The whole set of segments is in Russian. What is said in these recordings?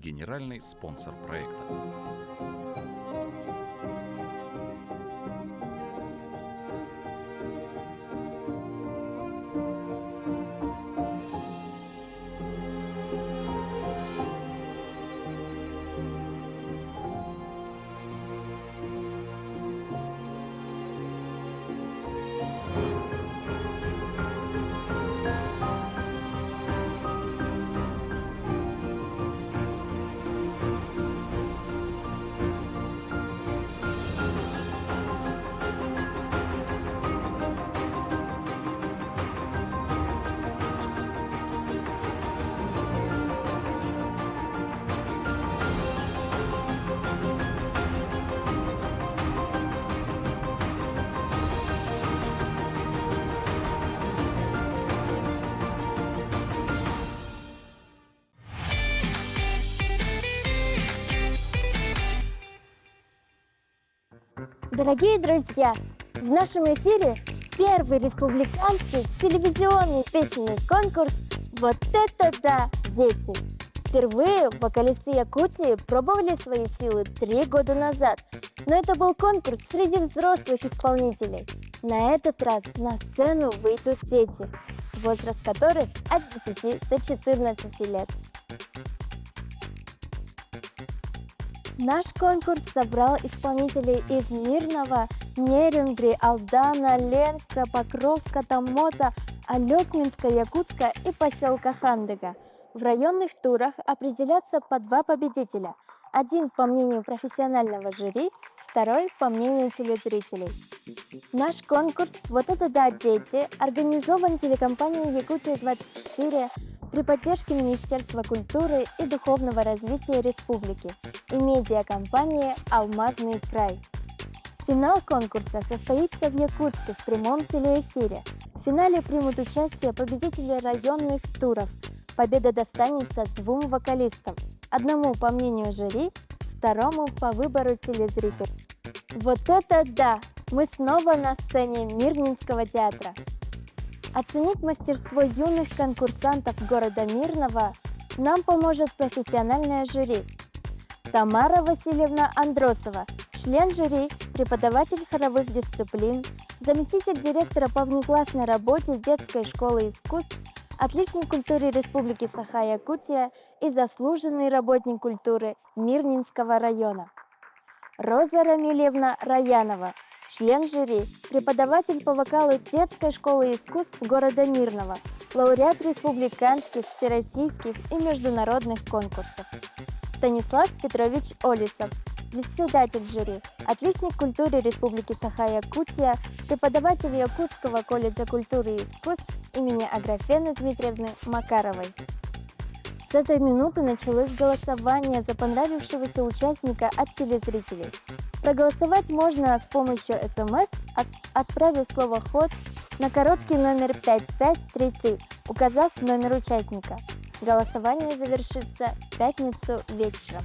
генеральный спонсор проекта. Дорогие друзья, в нашем эфире первый республиканский телевизионный песенный конкурс «Вот это да, дети!». Впервые вокалисты Якутии пробовали свои силы 3 года назад, но это был конкурс среди взрослых исполнителей. На этот раз на сцену выйдут дети, возраст которых от 10 до 14 лет. Наш конкурс собрал исполнителей из Мирного, Нерюнгри, Алдана, Ленска, Покровска, Томмота, Алекминска, Якутска и поселка Хандыга. В районных турах определятся по 2 победителя. Один по мнению профессионального жюри, второй по мнению телезрителей. Наш конкурс «Вот это да, дети» организован телекомпанией «Якутия-24» при поддержке Министерства культуры и духовного развития республики и медиакомпании «Алмазный край». Финал конкурса состоится в Якутске в прямом телеэфире. В финале примут участие победители районных туров. Победа достанется 2 вокалистам. Одному по мнению жюри, второму по выбору телезрителей. Вот это да! Мы снова на сцене Мирнинского театра. Оценить мастерство юных конкурсантов города Мирного нам поможет профессиональное жюри. Тамара Васильевна Андросова, член жюри, преподаватель хоровых дисциплин, заместитель директора по внеклассной работе детской школы искусств, отличник культуры Республики Саха-Якутия и заслуженный работник культуры Мирнинского района. Роза Рамильевна Раянова, член жюри, преподаватель по вокалу детской школы искусств города Мирного, лауреат республиканских, всероссийских и международных конкурсов. Станислав Петрович Олисов, председатель жюри, отличник культуры Республики Саха-Якутия, преподаватель Якутского колледжа культуры и искусств имени Аграфены Дмитриевны Макаровой. С этой минуты началось голосование за понравившегося участника от телезрителей. Проголосовать можно с помощью СМС, отправив слово «ход» на короткий номер 5533, указав номер участника. Голосование завершится в пятницу вечером.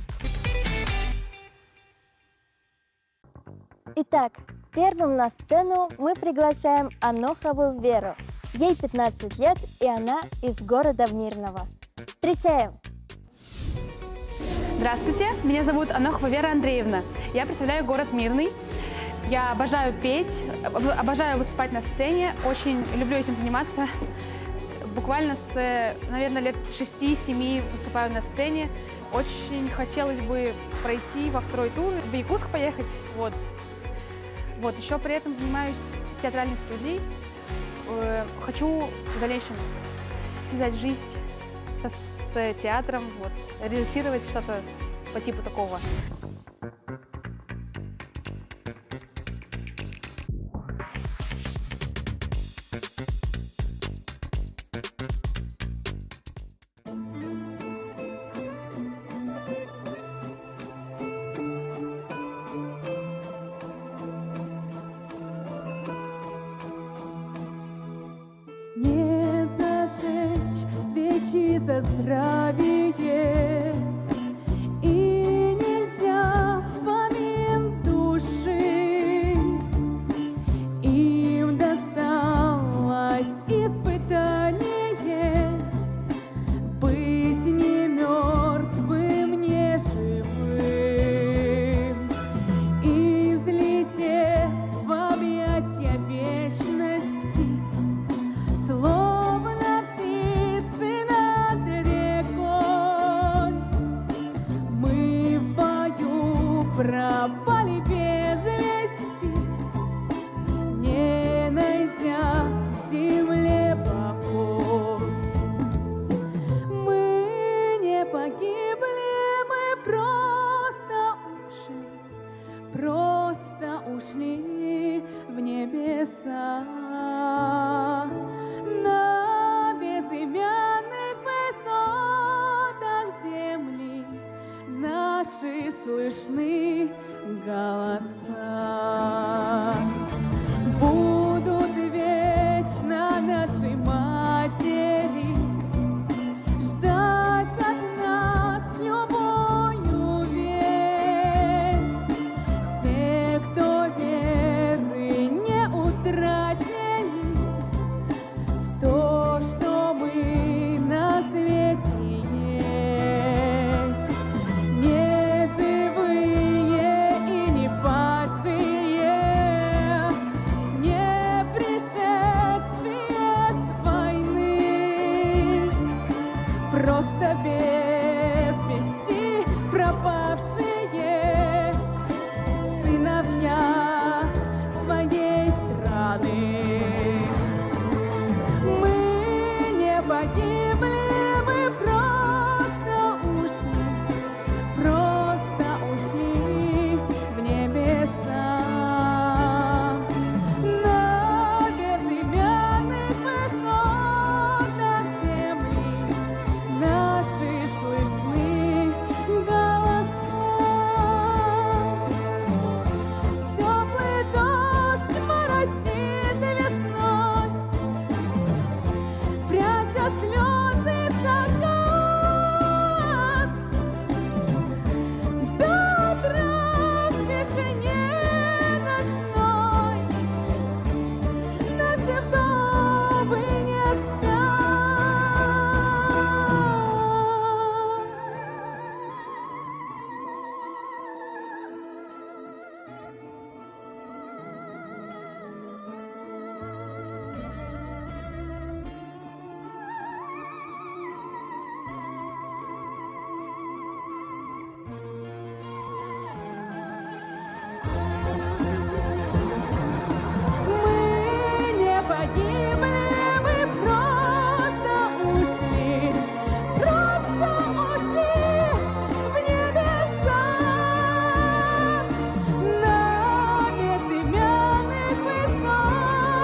Итак, первым на сцену мы приглашаем Анохову Веру. Ей 15 лет, и она из города Мирного. Встречаем! Здравствуйте, меня зовут Анохова Вера Андреевна. Я представляю город Мирный. Я обожаю петь, обожаю выступать на сцене, очень люблю этим заниматься. Буквально с, наверное, лет 6-7 выступаю на сцене. Очень хотелось бы пройти во 2-й тур, в Якутск поехать. Вот. Еще при этом занимаюсь театральной студией. Хочу в дальнейшем связать жизнь с театром, режиссировать что-то по типу такого. Не зажечь свечи за здравие, и нельзя в помин души. Им досталось испытание быть не мертвым, не пропали без вести, не найдя в земле покой. Мы не погибли, мы просто ушли в небеса. На безымянных высотах земли наши слышны голоса. Будут вечно наши матери ждать от нас любую весть. Те, кто веры не утратили в то, что мы на свете есть. Не живые и не падшие, не пришедшие с войны, просто без вести пропавшие сыновья своей страны. Мы не погибли, мы просто ушли в небеса. На безымянных высотах земли наши слышны голоса. Теплый дождь моросит весной, пряча слезы в закат. До утра в тишине ночной наши вдовы не спят. Мы не погибли, мы просто ушли в небеса. На безымянных высотах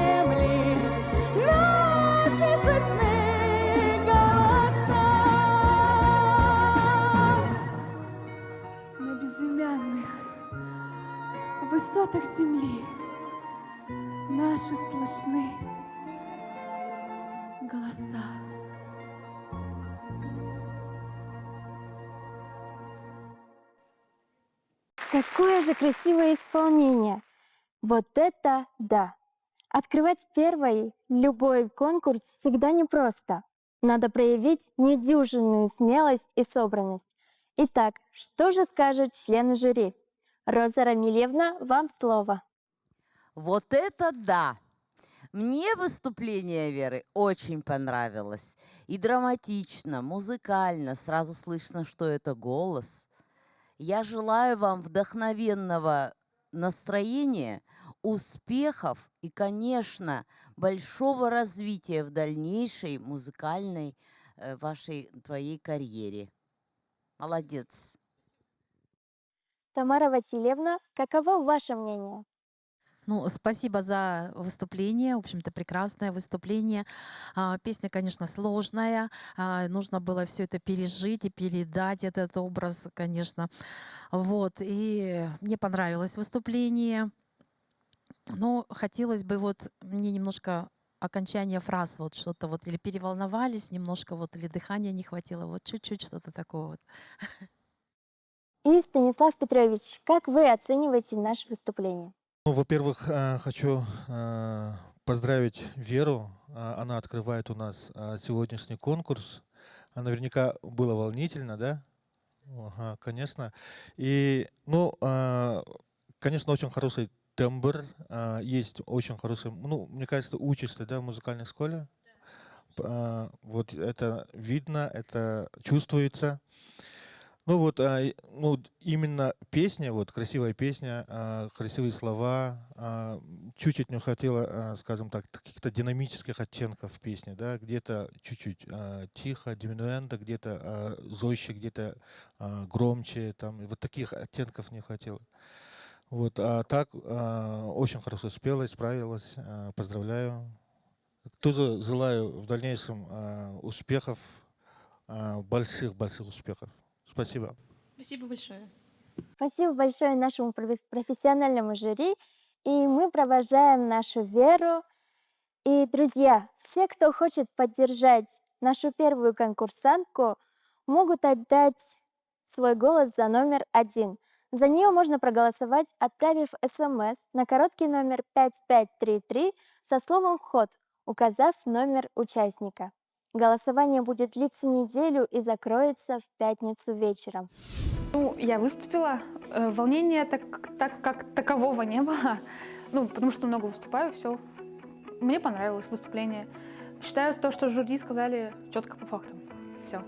земли наши слышны голоса. На безымянных высотах земли наши слышны голоса. Какое же красивое исполнение! Вот это да! Открывать первый любой конкурс всегда непросто. Надо проявить недюжинную смелость и собранность. Итак, что же скажут члены жюри? Роза Рамильевна, вам слово. Вот это да! Мне выступление Веры очень понравилось. И драматично, музыкально, сразу слышно, что это голос. Я желаю вам вдохновенного настроения, успехов и, конечно, большого развития в дальнейшей музыкальной твоей карьере. Молодец! Тамара Васильевна, каково ваше мнение? Ну, спасибо за выступление. В общем-то, прекрасное выступление. Песня, конечно, сложная. Нужно было все это пережить и передать этот образ, конечно. Вот. И мне понравилось выступление. Но хотелось бы вот мне немножко окончание фраз, вот что-то вот, или переволновались немножко, вот, или дыхания не хватило, вот чуть-чуть что-то такого вот. И Станислав Петрович, как вы оцениваете наше выступление? Ну, во-первых, хочу поздравить Веру. Она открывает у нас сегодняшний конкурс. Наверняка было волнительно, да? Ага, конечно. И, ну, конечно, очень хороший тембр. Есть очень хороший, ну, мне кажется, учишься, да, в музыкальной школе. Вот это видно, это чувствуется. Ну вот, ну, именно песня, вот красивая песня, красивые слова, чуть-чуть не хватило, скажем так, каких-то динамических оттенков в песне, да, где-то чуть-чуть тихо, диминуэнда, где-то жестче, где-то громче, там, и вот таких оттенков не хватило. Вот, а так очень хорошо спела, справилась, поздравляю. Тоже желаю в дальнейшем успехов, больших-больших успехов. Спасибо. Спасибо большое. Спасибо большое нашему профессиональному жюри. И мы провожаем нашу Веру. И, друзья, все, кто хочет поддержать нашу первую конкурсантку, могут отдать свой голос за номер 1. За нее можно проголосовать, отправив СМС на короткий номер 5533 со словом «Ход», указав номер участника. Голосование будет длиться неделю и закроется в пятницу вечером. Ну, я выступила. Волнения как такового не было. Ну, потому что много выступаю, все. Мне понравилось выступление. Считаю то, что жюри сказали четко по фактам. Все,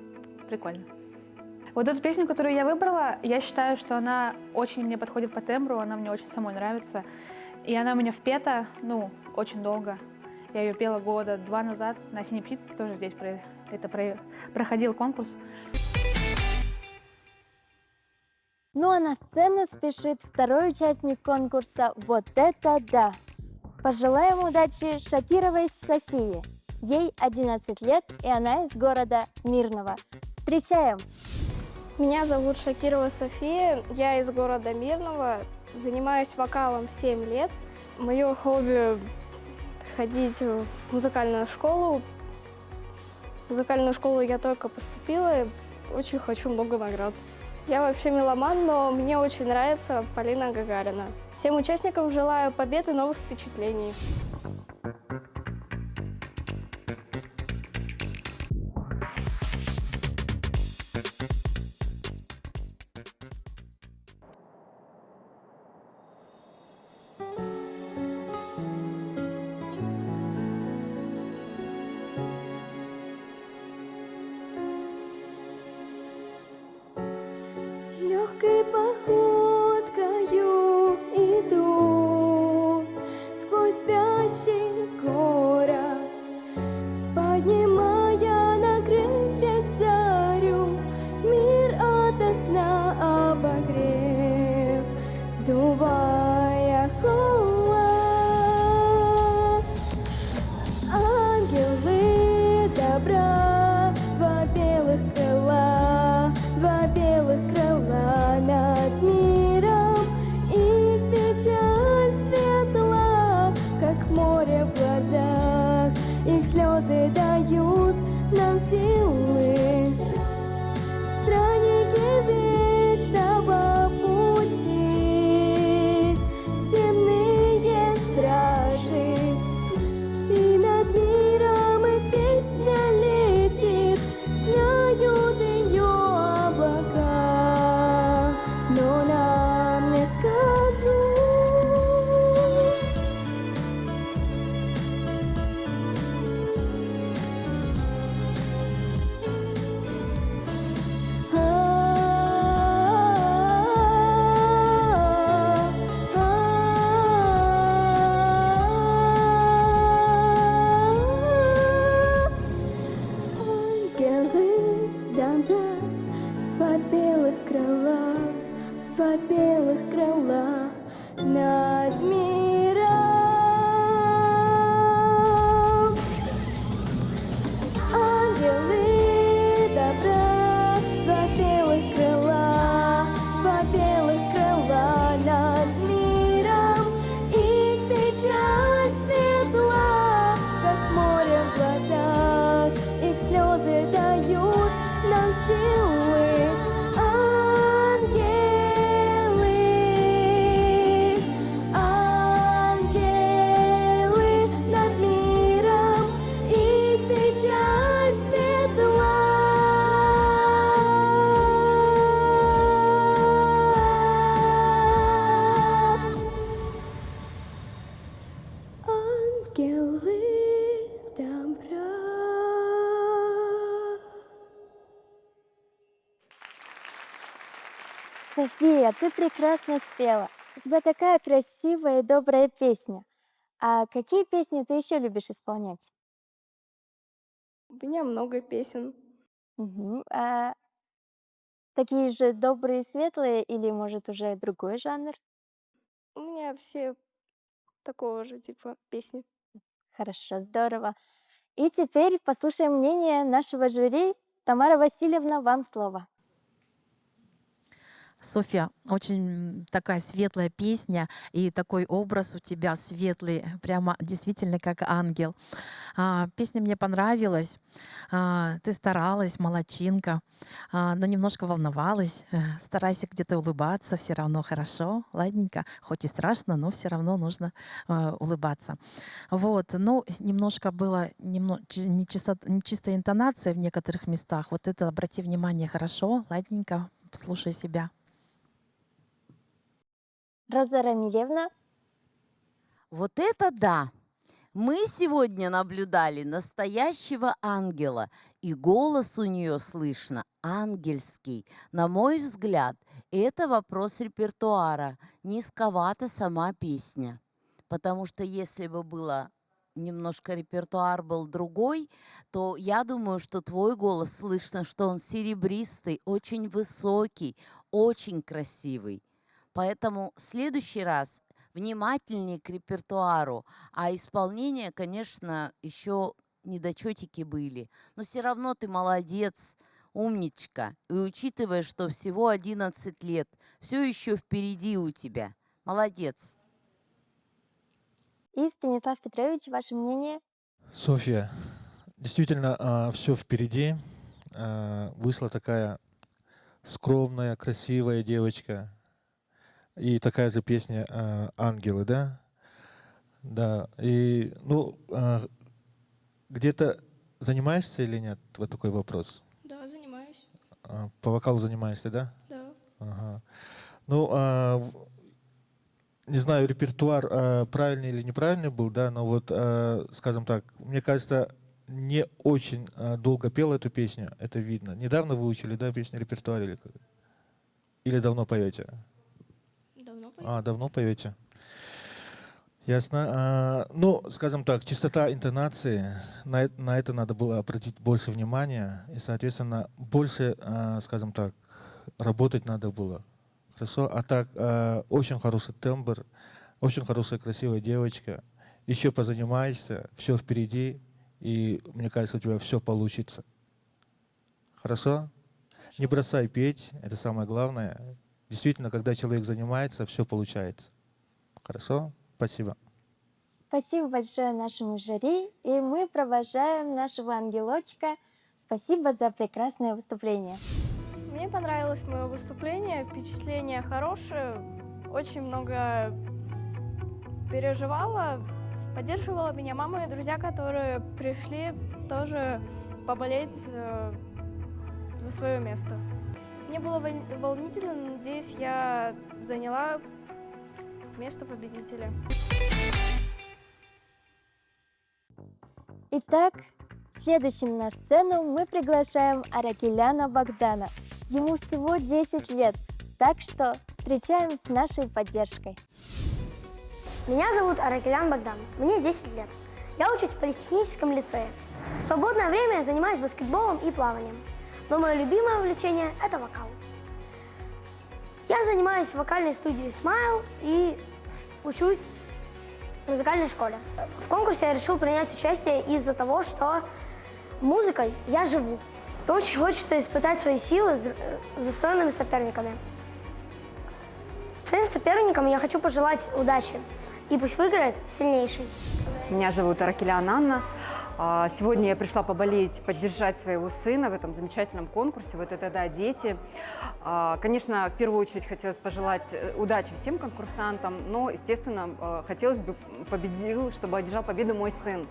прикольно. Вот эту песню, которую я выбрала, я считаю, что она очень мне подходит по тембру, она мне очень самой нравится. И она у меня впета, ну, очень долго. Я ее пела года 2 назад на «Синей птице», тоже здесь проходил конкурс. Ну а на сцену спешит второй участник конкурса «Вот это да!». Пожелаем удачи Шакировой Софии. Ей 11 лет, и она из города Мирного. Встречаем! Меня зовут Шакирова София, я из города Мирного, занимаюсь вокалом 7 лет. Мое хобби – ходить в музыкальную школу. В музыкальную школу я только поступила, и очень хочу много наград. Я вообще меломан, но мне очень нравится Полина Гагарина. Всем участникам желаю побед и новых впечатлений. Легкой походкою иду сквозь спящий город, поднимая на крыльях зарю, мир ото сна обогрев, сдувая холод. Ангелы добра, два белых крыла над миром, их печаль светла, как море в глазах, их слезы дают нам силы. Странники вечного пути, земные стражи, и над миром их песня летит, знают ее облака, но нам не скажут. Ангелы добра, два белых крыла над миром. Ангелы добра, два белых крыла над миром, их печаль светла, как море в глазах, их слезы дают нам силы. Ангелы, ангелы. София, ты прекрасно спела. У тебя такая красивая и добрая песня. А какие песни ты еще любишь исполнять? У меня много песен. Мгм. А такие же добрые, светлые или, может, уже другой жанр? У меня все такого же типа песни. Хорошо, здорово. И теперь послушаем мнение нашего жюри. Тамара Васильевна, вам слово. Софья, очень такая светлая песня, и такой образ у тебя светлый, прямо действительно как ангел. Песня мне понравилась, ты старалась, молодчинка, но немножко волновалась. Старайся где-то улыбаться, все равно хорошо, ладненько, хоть и страшно, но все равно нужно улыбаться. Вот, ну, немножко было нечистая интонация в некоторых местах. Вот это обрати внимание, хорошо, ладненько, слушай себя. Роза Рамилевна. Вот это да! Мы сегодня наблюдали настоящего ангела, и голос у нее слышно ангельский. На мой взгляд, это вопрос репертуара, низковата сама песня. Потому что если бы было немножко репертуар был другой, то я думаю, что твой голос слышно, что он серебристый, очень высокий, очень красивый. Поэтому в следующий раз внимательнее к репертуару, а исполнение, конечно, еще недочетики были. Но все равно ты молодец, умничка. И учитывая, что всего 11 лет, все еще впереди у тебя. Молодец. И Станислав Петрович, ваше мнение? Софья, действительно, все впереди. Вышла такая скромная, красивая девочка. И такая же песня «Ангелы», да? Да. И, ну, где-то занимаешься или нет? Вот такой вопрос. Да, занимаюсь. По вокалу занимаешься, да? Да. Ага. Ну, не знаю, репертуар правильный или неправильный был, да, но вот, скажем так, мне кажется, не очень долго пел эту песню, это видно. Недавно выучили, да, песню репертуар или давно поете? Давно пою. Давно поете. Ясно. Ну, скажем так, чистота интонации, на это надо было обратить больше внимания, и, соответственно, больше, скажем так, работать надо было. Хорошо? А так, очень хороший тембр, очень хорошая, красивая девочка. Еще позанимаешься, все впереди, и, мне кажется, у тебя все получится. Хорошо? Не бросай петь, это самое главное. Действительно, когда человек занимается, все получается. Хорошо? Спасибо. Спасибо большое нашему жюри, и мы провожаем нашего ангелочка. Спасибо за прекрасное выступление. Мне понравилось мое выступление, впечатления хорошие, очень много переживала, поддерживала меня мама и друзья, которые пришли тоже поболеть за свое место. Мне было волнительно, но, надеюсь, я заняла место победителя. Итак, следующим на сцену мы приглашаем Аракеляна Богдана. Ему всего 10 лет, так что встречаем с нашей поддержкой. Меня зовут Аракелян Богдан, мне 10 лет. Я учусь в политехническом лицее. В свободное время я занимаюсь баскетболом и плаванием. Но мое любимое увлечение – это вокал. Я занимаюсь в вокальной студии Smile и учусь в музыкальной школе. В конкурсе я решил принять участие из-за того, что музыкой я живу. И очень хочется испытать свои силы с достойными соперниками. Своим соперникам я хочу пожелать удачи. И пусть выиграет сильнейший. Меня зовут Аракелян Анна. Сегодня я пришла поболеть, поддержать своего сына в этом замечательном конкурсе «Вот это да, дети». Конечно, в первую очередь хотелось пожелать удачи всем конкурсантам, но, естественно, хотелось бы чтобы одержал победу мой сын.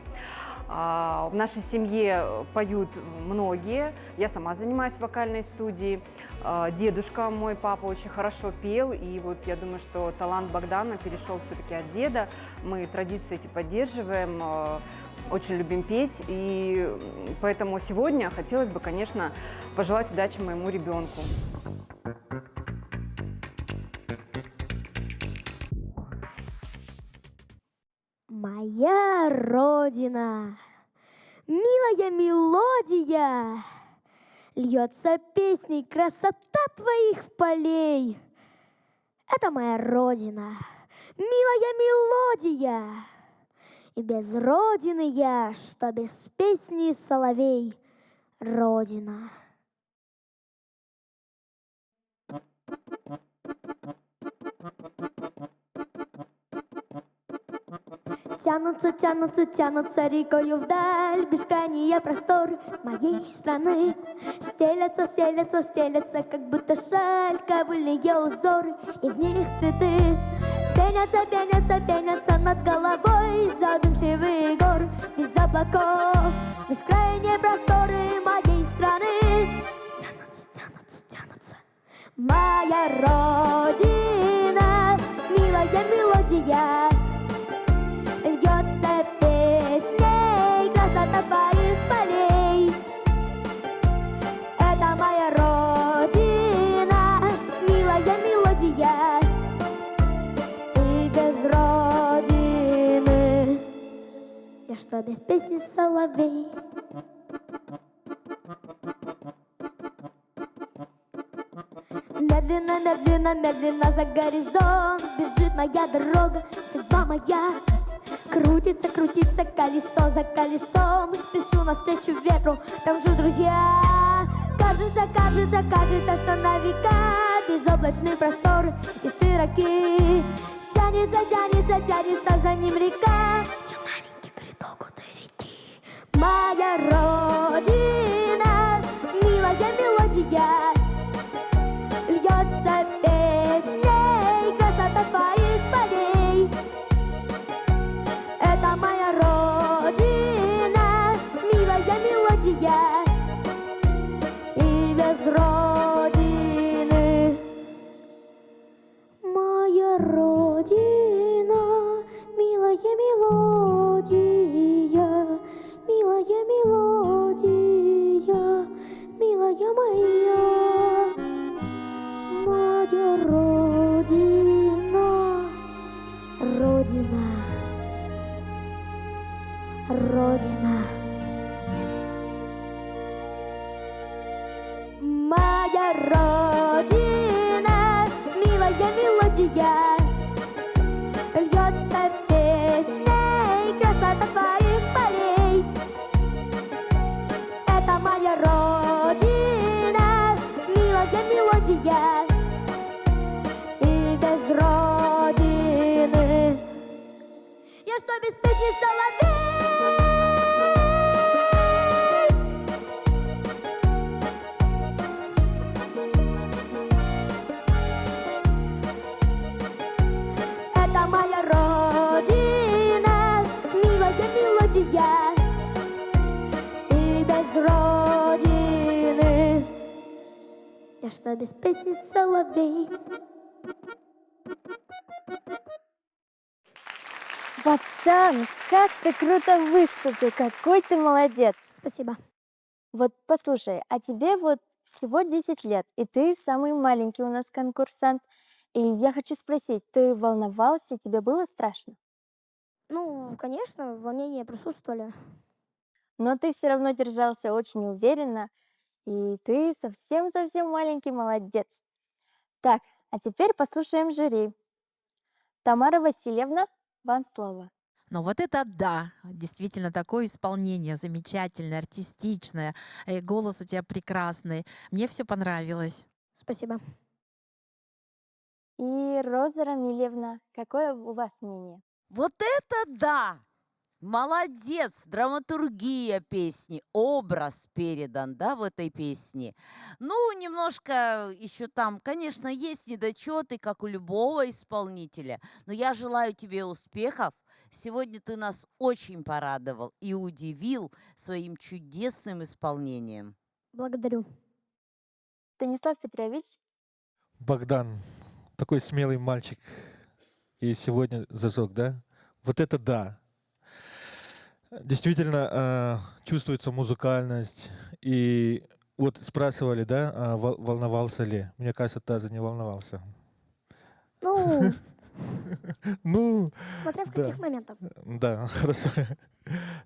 В нашей семье поют многие. Я сама занимаюсь в вокальной студии. Дедушка, мой папа, очень хорошо пел. И вот я думаю, что талант Богдана перешел все-таки от деда. Мы традиции эти поддерживаем, очень любим петь. И поэтому сегодня хотелось бы, конечно, пожелать удачи моему ребенку. Моя родина, милая мелодия, льется песней красота твоих полей. Это моя родина, милая мелодия. И без родины я, что без песни соловей. Родина. Тянутся, тянутся, тянутся рекою вдаль бескрайние просторы моей страны. Стелятся, стелятся, стелятся, как будто шаль, ковыльные узоры, и в них цветы. Пенятся, пенятся, пенятся над головой задумчивые горы без облаков. Бескрайние просторы моей страны тянутся, тянутся, тянутся. Моя родина, милая мелодия, льется песней красота твоих полей. Это моя родина, милая мелодия. И без родины я что, без песни соловей? Медленно, медленно, медленно за горизонт бежит моя дорога, судьба моя. Крутится, крутится колесо за колесом, спешу навстречу ветру, там же друзья. Кажется, кажется, кажется, что на века безоблачный простор и широкий. Тянется, тянется, тянется за ним река. Я маленький приток у той реки. Моя родина, милая мелодия, льется песней красота твоих полей. Это моя родина, милая мелодия. И без родины моя родина, милая мелодия, милая мелодия, милая моя. Моя родина, родина, родина. Моя родина, милая мелодия, льется песней красота твоих полей. Это моя родина, милая мелодия. И без родины я что, без песни соловей? Это моя родина, милая мелодия. И без родины я что, без песни соловей? Богдан, как ты круто выступил, какой ты молодец. Спасибо. Вот послушай, а тебе вот всего 10 лет, и ты самый маленький у нас конкурсант. И я хочу спросить, ты волновался, тебе было страшно? Ну, конечно, волнения присутствовали. Но ты все равно держался очень уверенно, и ты совсем-совсем маленький молодец. Так, а теперь послушаем жюри. Тамара Васильевна, вам слово. Но вот это да, действительно такое исполнение замечательное, артистичное, голос у тебя прекрасный. Мне все понравилось. Спасибо. И Роза Рамильевна, какое у вас мнение? Вот это да! Молодец! Драматургия песни, образ передан, да, в этой песне. Ну, немножко еще там, конечно, есть недочеты, как у любого исполнителя, но я желаю тебе успехов. Сегодня ты нас очень порадовал и удивил своим чудесным исполнением. Благодарю. Станислав Петрович? Богдан, такой смелый мальчик. И сегодня зажег, да? Вот это да! Действительно, чувствуется музыкальность. И вот спрашивали, да, волновался ли? Мне кажется, даже не волновался. Ну, Ну, Смотря в да. каких моментах. Да, хорошо.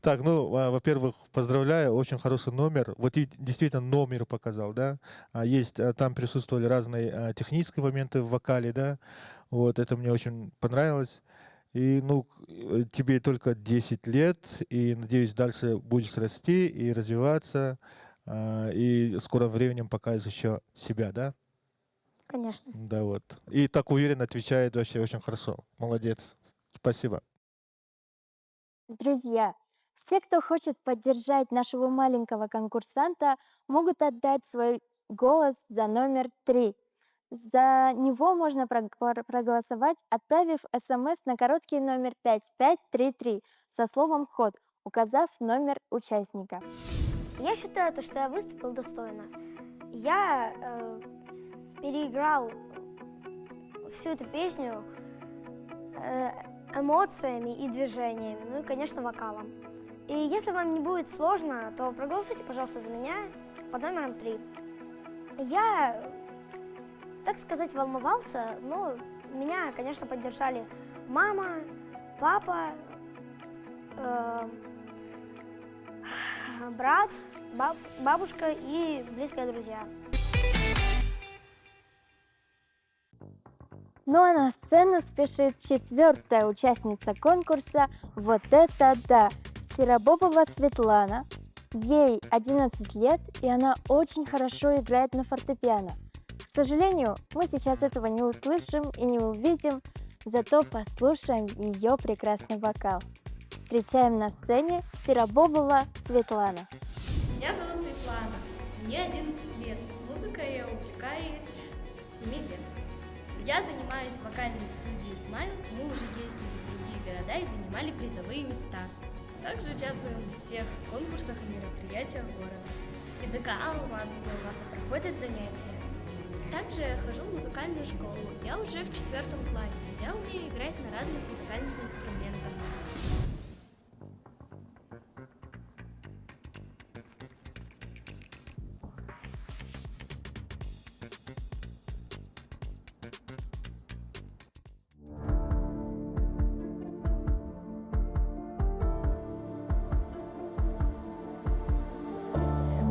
Так, ну, во-первых, поздравляю, очень хороший номер. Вот и действительно номер показал, да. Там присутствовали разные технические моменты в вокале, да. Вот, это мне очень понравилось. И, ну, тебе только 10 лет, и, надеюсь, дальше будешь расти и развиваться, и в скором времени покажешь еще себя, да? Конечно. Да, вот. И так уверенно отвечает вообще очень хорошо. Молодец. Спасибо. Друзья, все, кто хочет поддержать нашего маленького конкурсанта, могут отдать свой голос за номер 3. За него можно проголосовать, отправив СМС на короткий номер 5533 со словом «ход», указав номер участника. Я считаю, что я выступил достойно. Я переиграл всю эту песню эмоциями и движениями, ну и, конечно, вокалом. И если вам не будет сложно, то проголосуйте, пожалуйста, за меня под номером 3. Я, так сказать, волновался, но меня, конечно, поддержали мама, папа, брат, бабушка и близкие друзья. Ну а на сцену спешит 4-я участница конкурса «Вот это да!» Серобобова Светлана. Ей 11 лет, и она очень хорошо играет на фортепиано. К сожалению, мы сейчас этого не услышим и не увидим, зато послушаем ее прекрасный вокал. Встречаем на сцене Серобобова Светлана. Меня зовут Светлана, мне 11 лет. Музыкой я увлекаюсь с 7 лет. Я занимаюсь в вокальной студии «Смайл», мы уже ездили в другие города и занимали призовые места. Также участвуем в всех конкурсах и мероприятиях города. ИДК «Алмаз», где у нас и проходят занятия. Также я хожу в музыкальную школу. Я уже в 4 классе. Я умею играть на разных музыкальных инструментах.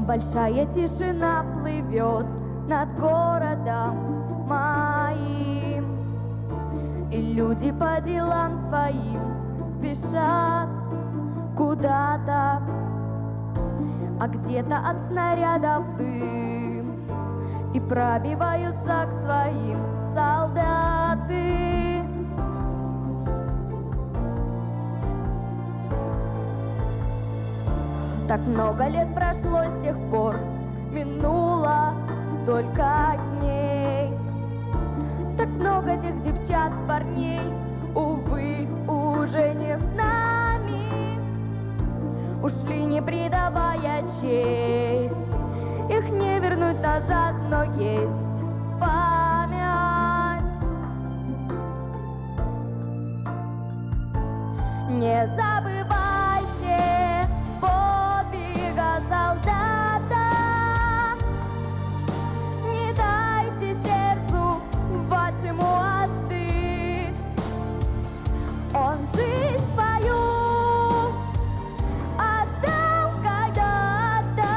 Большая тишина плывет над городом моим, и люди по делам своим спешат куда-то, а где-то от снарядов дым, и пробиваются к своим солдаты. Так много лет прошло с тех пор, минуло столько дней. Так много тех девчат, парней, увы, уже не с нами. Ушли, не предавая честь, их не вернуть назад, но есть память. Не забывайте солдата, не дайте сердцу вашему остыть. Он жизнь свою отдал когда-то,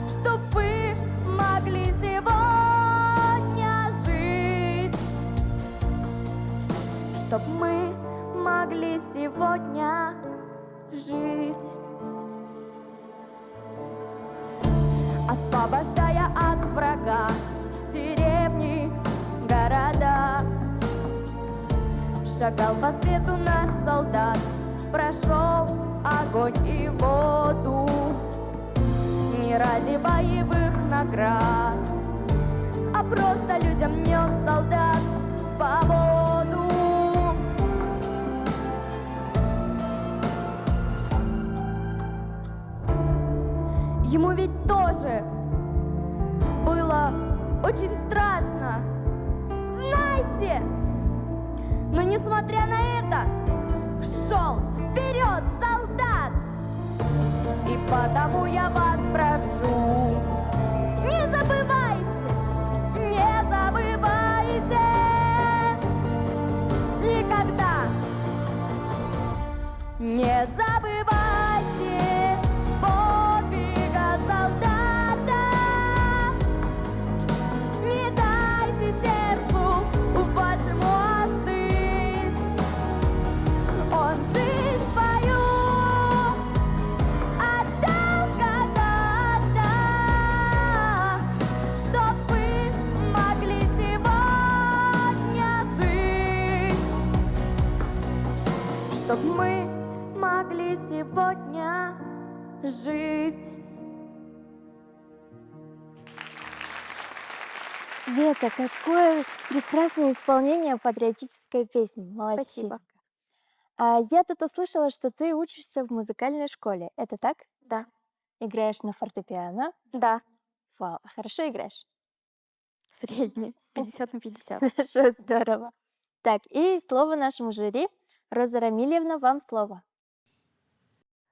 чтоб вы могли сегодня жить, чтоб мы могли сегодня жить. Освобождая от врага деревни, города, шагал по свету наш солдат, прошел огонь и воду. Не ради боевых наград, а просто людям нес солдат свободу. Ему ведь тоже было очень страшно, знаете, но несмотря на это, шел вперед солдат. И потому я вас прошу, не забывайте, не забывайте мы могли сегодня жить. Света, какое прекрасное исполнение патриотической песни. Молодчинка. Спасибо. Я тут услышала, что ты учишься в музыкальной школе. Это так? Да. Играешь на фортепиано? Да, Вау, хорошо играешь? средний, 50 на 50. Хорошо, здорово. Так, и слово нашему жюри. Роза Рамильевна, вам слово.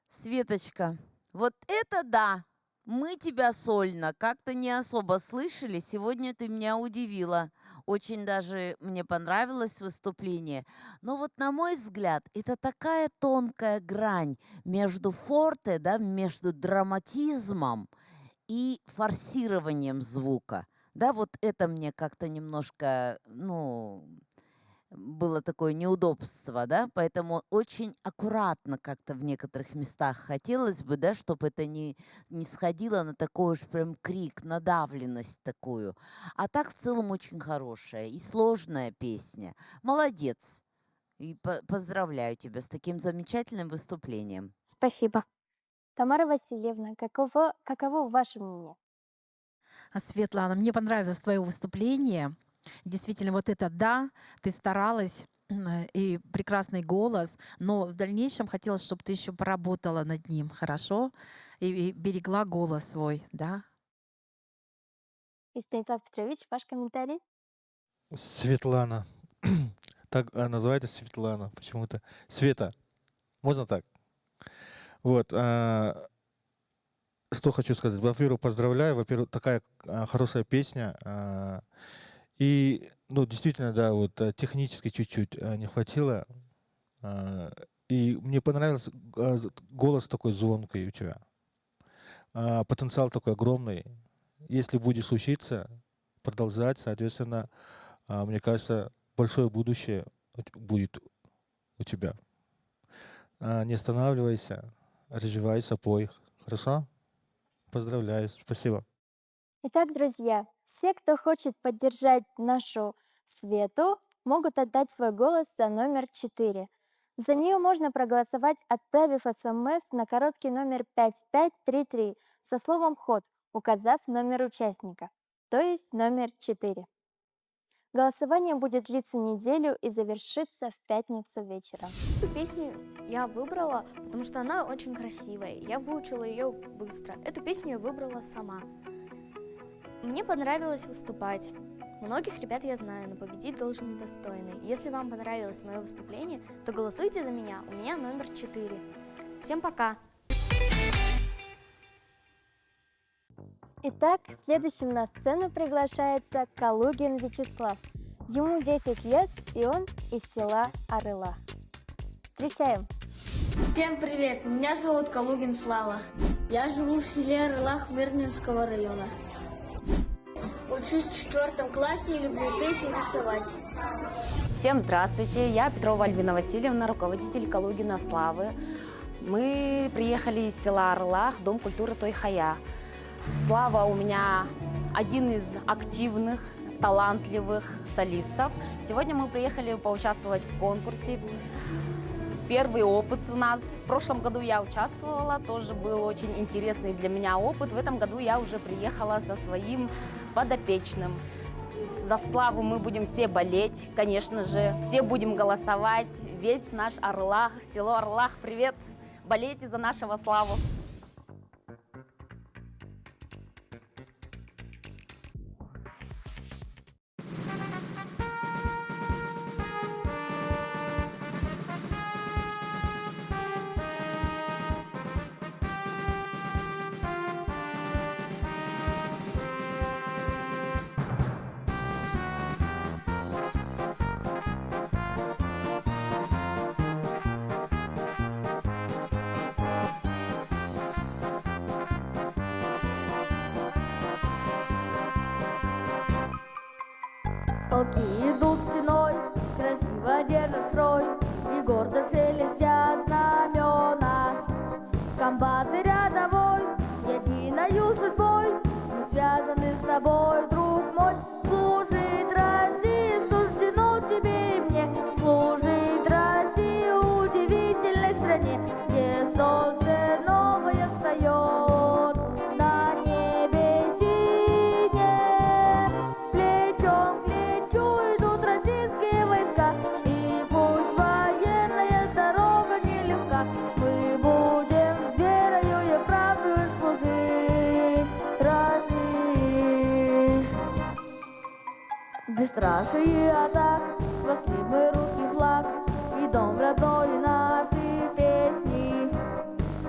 Светочка, вот это да! Мы тебя сольно как-то не особо слышали. Сегодня ты меня удивила. Очень даже мне понравилось выступление. Но вот на мой взгляд, это такая тонкая грань между форте, да, между драматизмом и форсированием звука. Да, вот это мне как-то немножко, было такое неудобство, да, поэтому очень аккуратно как-то в некоторых местах хотелось бы, да, чтобы это не сходило на такой уж прям крик, надавленность такую. А так в целом очень хорошая и сложная песня. Молодец. И поздравляю тебя с таким замечательным выступлением. Спасибо. Тамара Васильевна, каково ваше мнение? Светлана, мне понравилось твое выступление. Действительно, вот это да, ты старалась, и прекрасный голос, но в дальнейшем хотелось, чтобы ты еще поработала над ним, хорошо? И берегла голос свой, да? И Станислав Петрович, ваш комментарий? Светлана. Так называется Светлана почему-то. Света. Можно так? Вот. Что хочу сказать. Во-первых, поздравляю. Во-первых, такая хорошая песня. И, действительно, да, вот технически чуть-чуть не хватило. И мне понравился голос такой звонкий у тебя. Потенциал такой огромный. Если будешь учиться, продолжать, соответственно, мне кажется, большое будущее будет у тебя. Не останавливайся, развивайся, пой. Хорошо? Поздравляю. Спасибо. Итак, друзья, все, кто хочет поддержать нашу Свету, могут отдать свой голос за номер 4. За нее можно проголосовать, отправив СМС на короткий номер 5533 со словом «ход», указав номер участника, то есть номер 4. Голосование будет длиться неделю и завершится в пятницу вечером. Эту песню я выбрала, потому что она очень красивая. Я выучила ее быстро. Эту песню я выбрала сама. Мне понравилось выступать. Многих ребят я знаю, но победить должен достойный. Если вам понравилось мое выступление, то голосуйте за меня. У меня номер 4. Всем пока! Итак, следующим на сцену приглашается Калугин Вячеслав. Ему 10 лет, и он из села Арылах. Встречаем! Всем привет! Меня зовут Калугин Слава. Я живу в селе Арылах Мирнинского района. Учусь в 4 классе и люблю петь и рисовать. Всем здравствуйте! Я Петрова Альбина Васильевна, руководитель Калугина Славы. Мы приехали из села Арылах, Дом культуры Той-Хая. Слава у меня один из активных, талантливых солистов. Сегодня мы приехали поучаствовать в конкурсе. Первый опыт у нас. В прошлом году я участвовала, тоже был очень интересный для меня опыт. В этом году я уже приехала со своим подопечным. За Славу мы будем все болеть, конечно же. Все будем голосовать. Весь наш Арылах, село Арылах, привет! Болейте за нашего Славу! Полки идут стеной, красиво держат строй, и гордо шелестят знамена. Комбаты рядовой, единою судьбой, мы связаны с тобой, друг мой. Служить России суждено тебе и мне, служить России удивительно. Бесстрашие атак, спасли мы русский флаг и дом родной, и наши песни.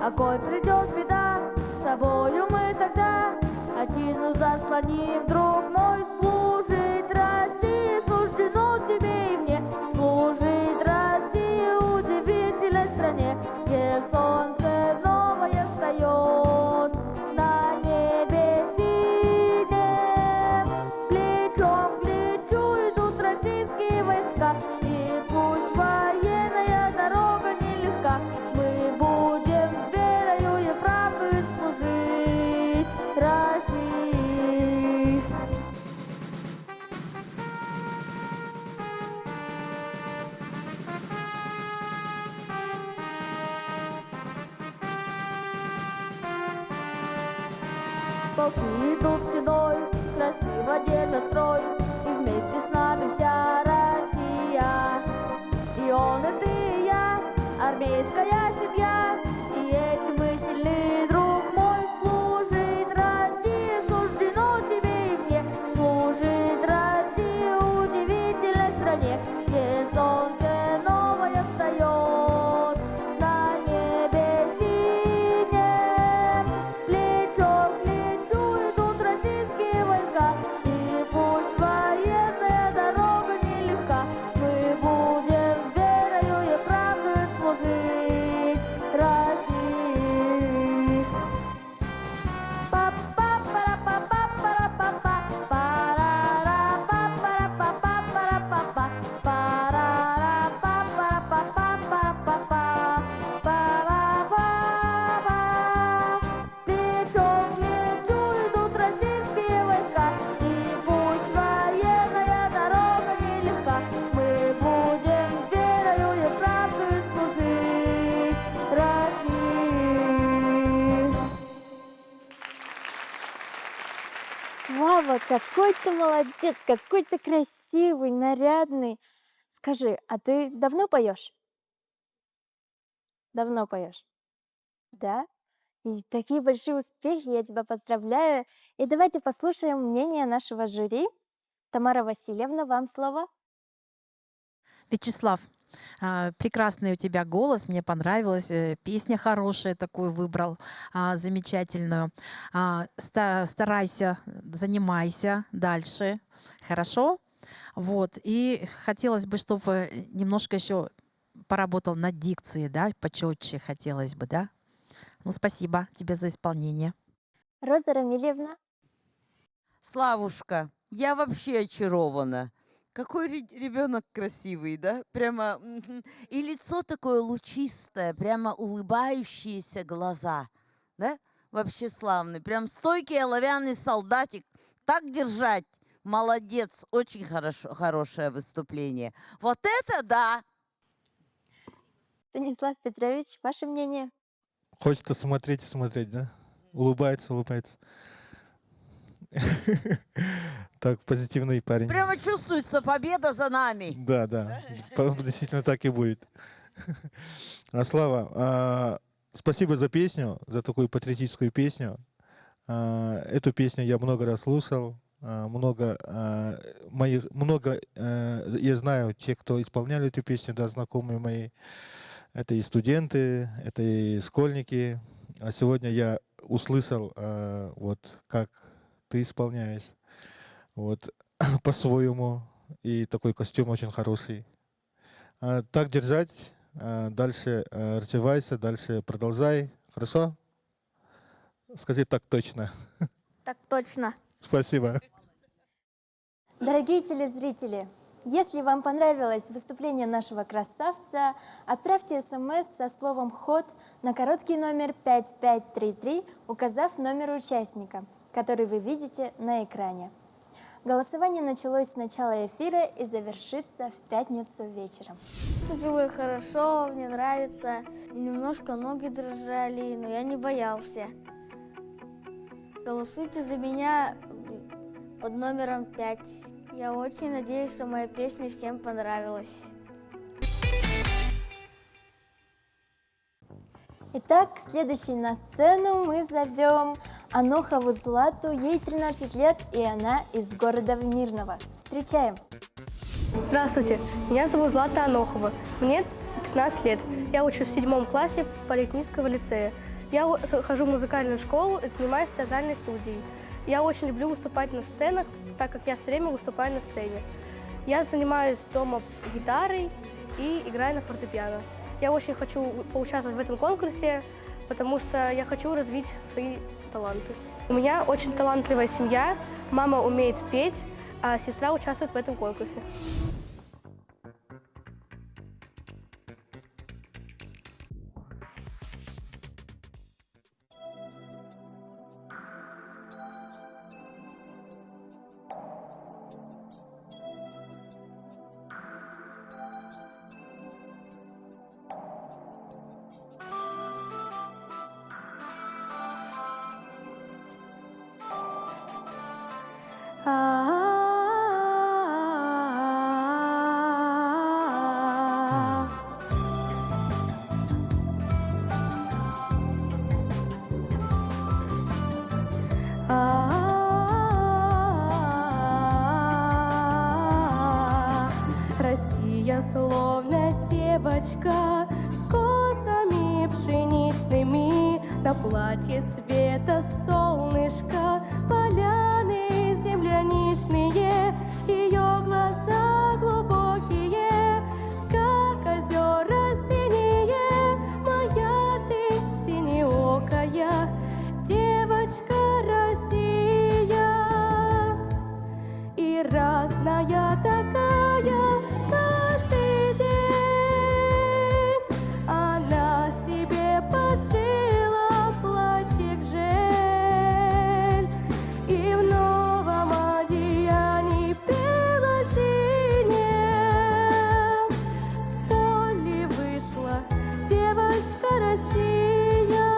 А коль придет беда, с собою мы тогда отчизну заслоним, друг мой, служить России суждено тебе и мне. Служить России, удивительной стране, где солнце новое встает на небе синем. Плечом к плечу идут российские войска, и пусть военная дорога нелегка, мы будем верою и правдой служить России. Полки идут стеной, красиво держат строй, и вместе с нами вся Россия. И он, и ты, и я, армейская семья, и этим мы сильны, друг мой. Служить России суждено тебе и мне. Служить России, удивительной стране, где солнце новое встает на небе синем. Плечом к плечу идут российские войска, и пусть военная дорога нелегка, мы будем верою и правдой служить России. Па-па-пара-па-па-пара-па-па, парара-па-пара-па-па-пара-па-па, парара-па-пара-па-па-пара-па-па, пара-па-па. Плечом к плечу идут российские войска, и пусть военная дорога нелегка, мы будем верою и правдой служить России. Слава, какой ты молодец, какой ты красивый, нарядный. Скажи, а ты давно поешь? Давно поешь? Да? И такие большие успехи, я тебя поздравляю. И давайте послушаем мнение нашего жюри. Тамара Васильевна, вам слово. Вячеслав, прекрасный у тебя голос, мне понравилось, песня хорошая такую выбрал, замечательную. Старайся, занимайся дальше, хорошо? Вот, и хотелось бы, чтобы немножко еще поработал над дикцией, да, почетче хотелось бы, да? Ну, спасибо тебе за исполнение. Роза Рамильевна. Славушка, я вообще очарована. Какой ребенок красивый, да? Прямо и лицо такое лучистое, прямо улыбающиеся глаза, да? Вообще славный, прям стойкий оловянный солдатик. Так держать, молодец, очень хорошее выступление. Вот это да! Станислав Петрович, ваше мнение? Хочется смотреть и смотреть, да? Улыбается, улыбается. Так, позитивный парень. Прямо чувствуется победа за нами. Да, да. Действительно так и будет. Слава, спасибо за песню, за такую патриотическую песню. Эту песню я много раз слушал. Я знаю тех, кто исполняли эту песню, да, знакомые мои. Это и студенты, это и школьники. А сегодня я услышал, вот как ты исполняешь, вот по-своему, и такой костюм очень хороший. Так держать, дальше развивайся, дальше продолжай, хорошо? Скажи так точно. Так точно. Спасибо. Дорогие телезрители, если вам понравилось выступление нашего красавца, отправьте смс со словом «ход» на короткий номер 5533, указав номер участника, который вы видите на экране. Голосование началось с начала эфира и завершится в пятницу вечером. Выступила хорошо, мне нравится. Немножко ноги дрожали, но я не боялся. Голосуйте за меня под номером 5. Я очень надеюсь, что моя песня всем понравилась. Итак, следующей на сцену мы зовем Анохову Злату. Ей 13 лет, и она из города Мирного. Встречаем! Здравствуйте, меня зовут Злата Анохова. Мне 13 лет. Я учусь в 7 классе политехнического лицея. Я хожу в музыкальную школу и занимаюсь театральной студией. Я очень люблю выступать на сценах, так как я все время выступаю на сцене. Я занимаюсь дома гитарой и играю на фортепиано. Я очень хочу поучаствовать в этом конкурсе, потому что я хочу развить свои таланты. У меня очень талантливая семья, мама умеет петь, а сестра участвует в этом конкурсе. Россия словно девочка с косами пшеничными, на платье цвета солнышка, поляны земляничные, ее глаза глубокие, как озера синие, моя ты синеокая девочка Россия. И разная такая каждый день она себе пошила платье жель, и в новом одеянии пела синим. В поле вышла девочка Россия,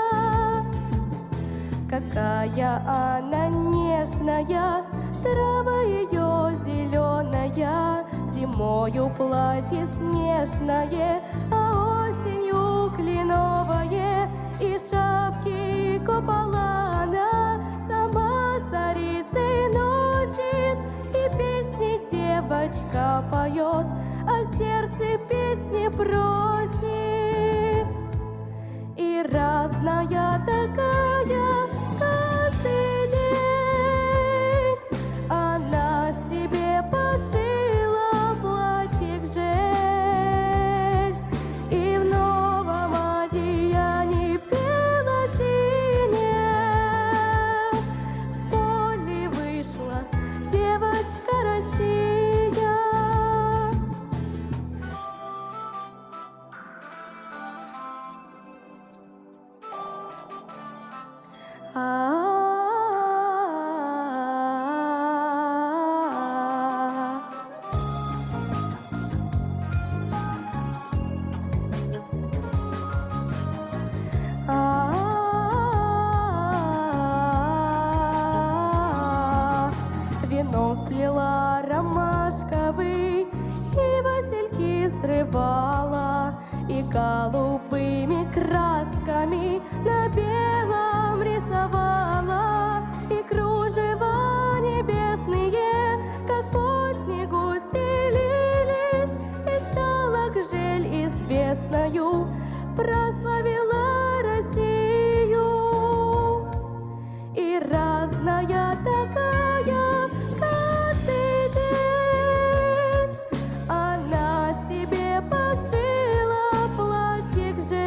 какая она нежная, трава ее зеленая, зимою платье снежное, а осенью кленовое, и шапки и купола она сама царицей носит, и песни девочка поет, а сердце песни просит. И разная такая каждый день она себе пошила платье жель, и в новом одеянии пела синим. В поле вышла девочка Россия. Венок плела ромашковый, и васильки срывала, и голубыми красками на белом рисовала, и кружева небесные, как по снегу стелились, и стала гжель известною, прославила Россию. И разная такая каждый день она себе пошила платье жель,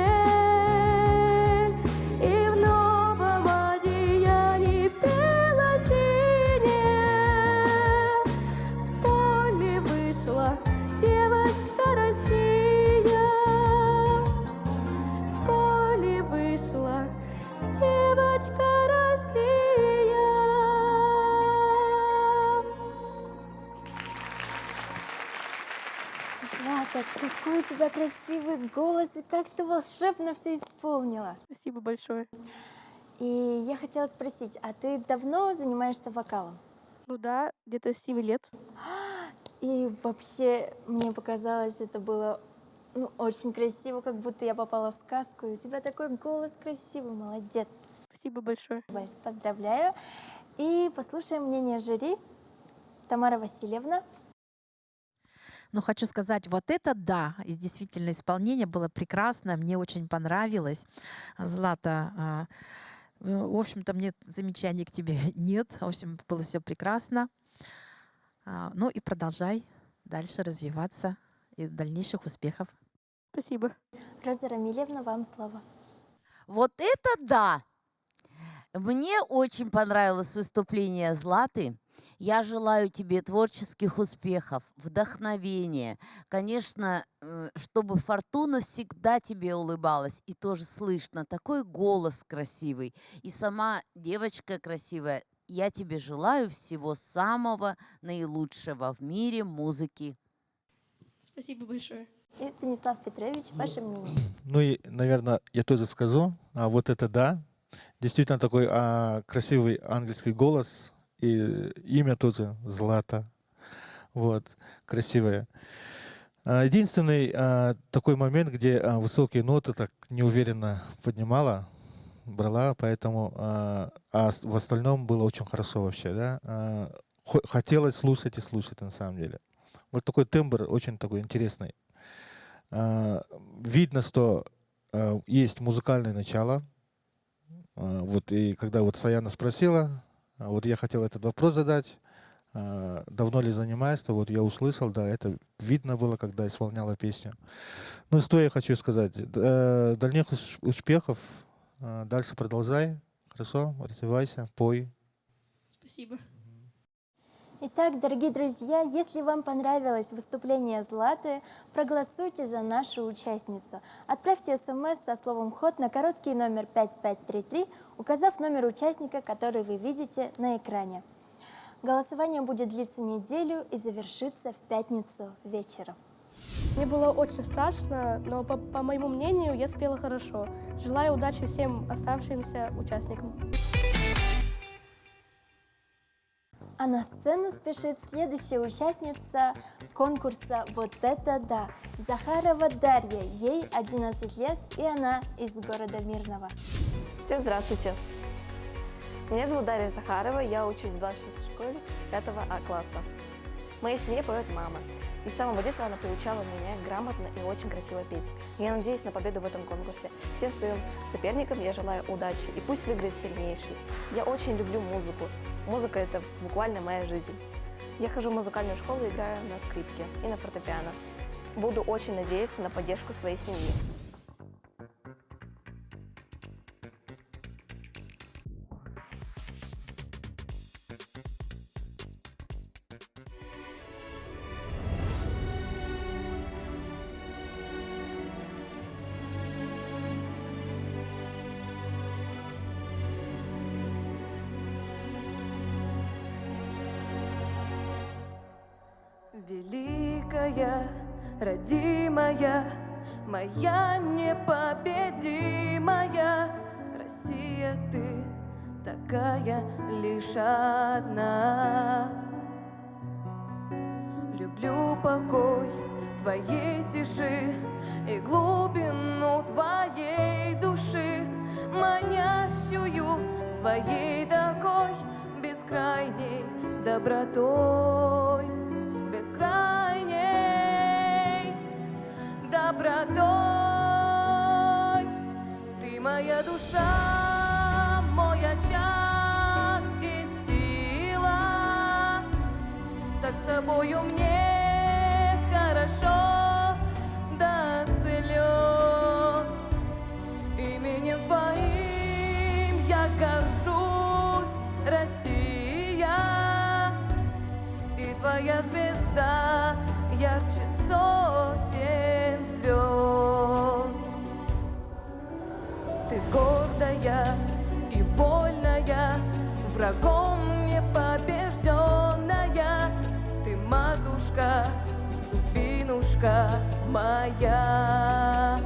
и в новом одеянии пела синим. В поле вышла девочка Россия, в поле вышла девочка Россия. Злата, какой у тебя красивый голос, и как ты волшебно все исполнила. Спасибо большое. И я хотела спросить, а ты давно занимаешься вокалом? Ну да, где-то с 7 лет. И вообще, мне показалось, это было Ну, очень красиво, как будто я попала в сказку. И у тебя такой голос красивый, молодец. Спасибо большое. Вас поздравляю. И послушаем мнение жюри. Тамара Васильевна. Но хочу сказать, вот это да, и действительно исполнение было прекрасно, мне очень понравилось. Злата, в общем-то, мне замечаний к тебе нет, в общем, было все прекрасно. Ну и продолжай дальше развиваться и дальнейших успехов. Спасибо. Роза Рамильевна, вам слово. Вот это да! Мне очень понравилось выступление Златы. Я желаю тебе творческих успехов, вдохновения. Конечно, чтобы фортуна всегда тебе улыбалась. И тоже слышно, такой голос красивый. И сама девочка красивая. Я тебе желаю всего самого наилучшего в мире музыки. Спасибо большое. И Станислав Петрович, ваше мнение. Ну и, наверное, я тоже скажу, вот это да. Действительно такой красивый ангельский голос. И имя тоже Злата. Вот, красивое. Единственный такой момент, где высокие ноты так неуверенно поднимала, брала, поэтому в остальном было очень хорошо вообще, да. Хотелось слушать и слушать на самом деле. Вот такой тембр очень такой интересный. Видно, что есть музыкальное начало. Вот и когда вот Саяна спросила, вот я хотел этот вопрос задать, давно ли занимаешься, вот я услышал, да, это видно было, когда исполняла песню. Ну, что я хочу сказать, дальнейших успехов, дальше продолжай, хорошо, развивайся, пой. Спасибо. Итак, дорогие друзья, если вам понравилось выступление Златы, проголосуйте за нашу участницу. Отправьте смс со словом «ход» на короткий номер 5533, указав номер участника, который вы видите на экране. Голосование будет длиться неделю и завершится в пятницу вечером. Мне было очень страшно, но по моему мнению я спела хорошо. Желаю удачи всем оставшимся участникам. А на сцену спешит следующая участница конкурса «Вот это да!» Захарова Дарья. Ей 11 лет, и она из города Мирного. Всем здравствуйте! Меня зовут Дарья Захарова, я учусь в 26-й школе 5 А класса. В моей семье поет мама. И с самого детства она приучала меня грамотно и очень красиво петь. Я надеюсь на победу в этом конкурсе. Всем своим соперникам я желаю удачи, и пусть выиграет сильнейший. Я очень люблю музыку. Музыка – это буквально моя жизнь. Я хожу в музыкальную школу и играю на скрипке и на фортепиано. Буду очень надеяться на поддержку своей семьи. Великая, родимая, моя непобедимая Россия, ты такая лишь одна. Люблю покой твоей тиши и глубину твоей души, манящую своей такой бескрайней добротой. Бескрайней добротой. Ты моя душа, мой очаг и сила. Так с тобою мне хорошо до слез. Именем твоим я горжусь, Россия. И твоя звезда ярче сотен звезд. Ты гордая и вольная, врагом непобежденная. Ты матушка, субинушка моя.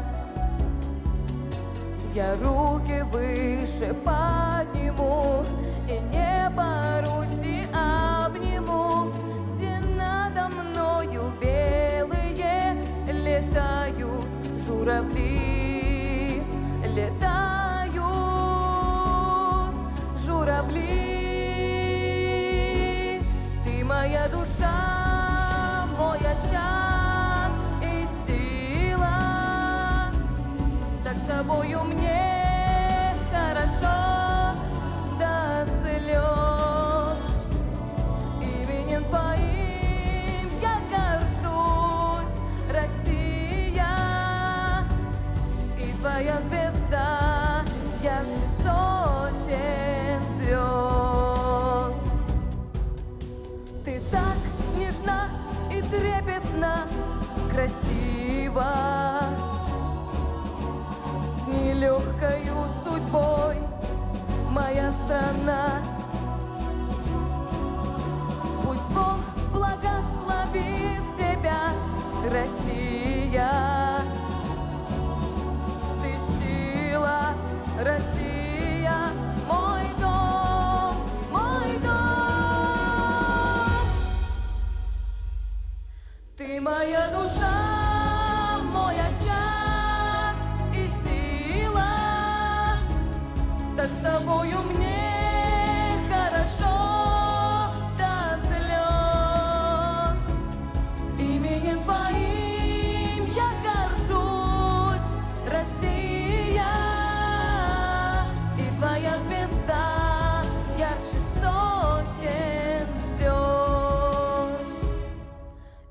Я руки выше подниму и небо Руси обниму, где надо мною белые летают журавли летают, журавли. Ты моя душа, мой очаг и сила. Так с тобою мне хорошо до слез. Именем твоим я горжусь, Россия. И твоя звезда ярче сотен звезд. Ты так нежна и трепетна, красива, с нелегкою судьбой моя страна. Пусть Бог благословит тебя, Россия. Ты сила, Россия, мой дом, мой дом. Ты моя душа, мой очаг и сила. Так с тобою мне хорошо до слез. Именем твоим я горжусь, Россия. И твоя звезда ярче сотен звезд.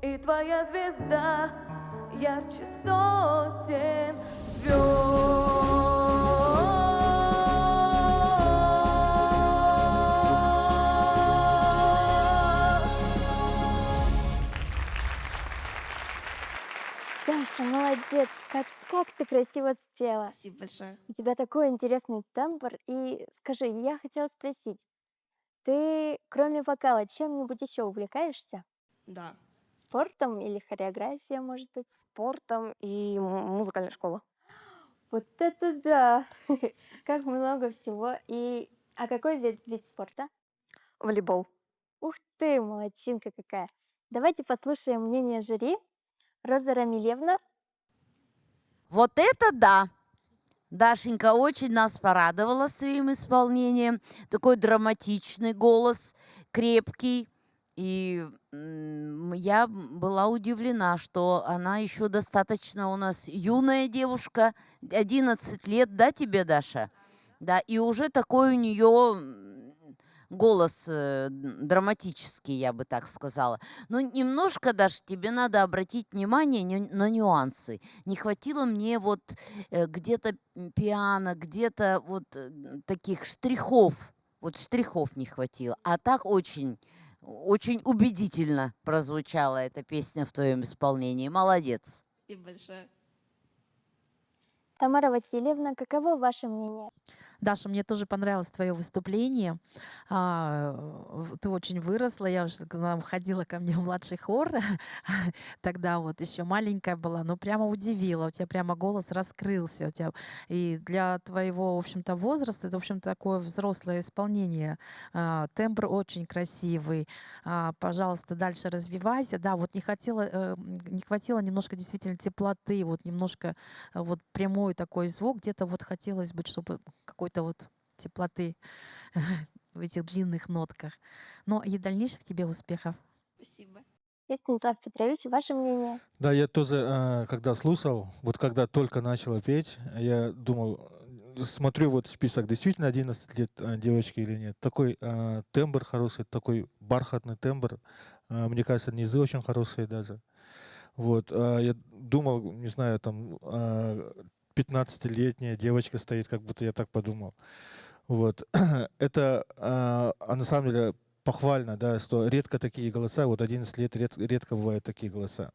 И твоя звезда ярче сотен Даша, молодец! Как ты красиво спела! Спасибо большое. У тебя такой интересный тембр. И скажи, я хотела спросить, ты кроме вокала чем-нибудь еще увлекаешься? Да. Спортом или хореография, может быть? Спортом и музыкальная школа. Вот это да! Как много всего. А какой вид спорта? Волейбол. Ух ты, молодчинка какая! Давайте послушаем мнение жюри. Роза Рамилевна. Вот это да! Дашенька очень нас порадовала своим исполнением. Такой драматичный голос, крепкий. И я была удивлена, что она еще достаточно у нас юная девушка, 11 лет, да, тебе, Даша? Да, и уже такой у нее голос драматический, я бы так сказала. Но немножко, Даша, тебе надо обратить внимание на нюансы. Не хватило мне вот где-то пиано, где-то вот таких штрихов. Вот штрихов не хватило. А так очень убедительно прозвучала эта песня в твоем исполнении. Молодец. Спасибо большое. Тамара Васильевна, каково ваше мнение? Даша, мне тоже понравилось твое выступление. Ты очень выросла. Я уже к нам входила ко мне в младший хор. Тогда вот еще маленькая была, но прямо удивила. У тебя прямо голос раскрылся. У тебя и для твоего, в общем-то, возраста это, в общем, такое взрослое исполнение. Тембр очень красивый. Пожалуйста, дальше развивайся. Да, вот не хватило немножко действительно теплоты, вот немножко вот прямой такой звук. Где-то вот хотелось бы, чтобы какой-то вот теплоты в этих длинных нотках. Но и дальнейших тебе успехов. Спасибо. И Станислав Петрович, ваше мнение? Да, я тоже, когда слушал, вот когда только начала петь, я думал, смотрю вот список, действительно 11 лет девочки или нет. Такой тембр хороший, такой бархатный тембр. Мне кажется, низы очень хорошие даже. Вот, я думал, не знаю, там 15-летняя девочка стоит, как будто я так подумал. Вот. Это на самом деле похвально, да, что редко такие голоса, вот 11 лет редко бывают такие голоса.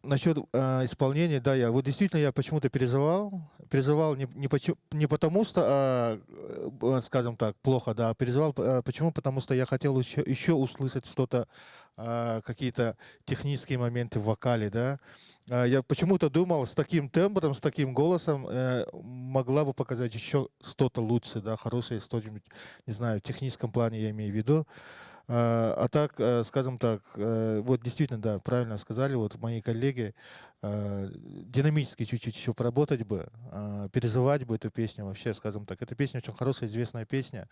Насчет исполнения, да, я действительно я почему-то переживал не потому что, скажем так, плохо, да, переживал, почему? Потому что я хотел еще услышать что-то, какие-то технические моменты в вокале, да. Я почему-то думал, с таким тембром, с таким голосом могла бы показать еще что-то лучше, да, хорошее, что-нибудь, не знаю, в техническом плане я имею в виду. А так, скажем так, вот действительно, да, правильно сказали, вот мои коллеги, динамически чуть-чуть еще поработать бы, переживать бы эту песню вообще, скажем так. Эта песня очень хорошая, известная песня.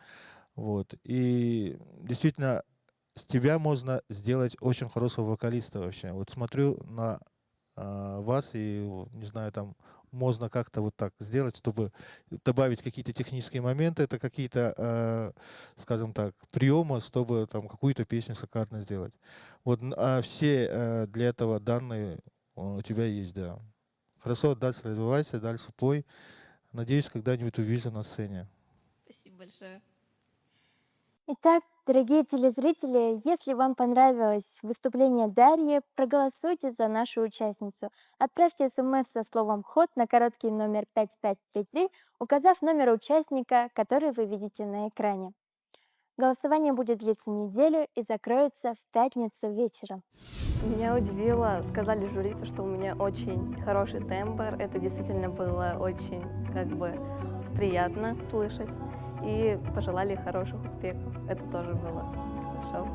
Вот. И действительно, с тебя можно сделать очень хорошего вокалиста вообще. Вот смотрю на вас и, не знаю, там можно как-то вот так сделать, чтобы добавить какие-то технические моменты, это какие-то, скажем так, приемы, чтобы там какую-то песню шикарно сделать. Вот, а все для этого данные у тебя есть, да. Хорошо, дальше развивайся, дальше пой. Надеюсь, когда-нибудь увижу на сцене. Спасибо большое. Итак, дорогие телезрители, если вам понравилось выступление Дарьи, проголосуйте за нашу участницу. Отправьте смс со словом «ход» на короткий номер 5533, указав номер участника, который вы видите на экране. Голосование будет длиться неделю и закроется в пятницу вечером. Меня удивило, сказали жюри, что у меня очень хороший тембр. Это действительно было очень приятно слышать. И пожелали хороших успехов. Это тоже было хорошо.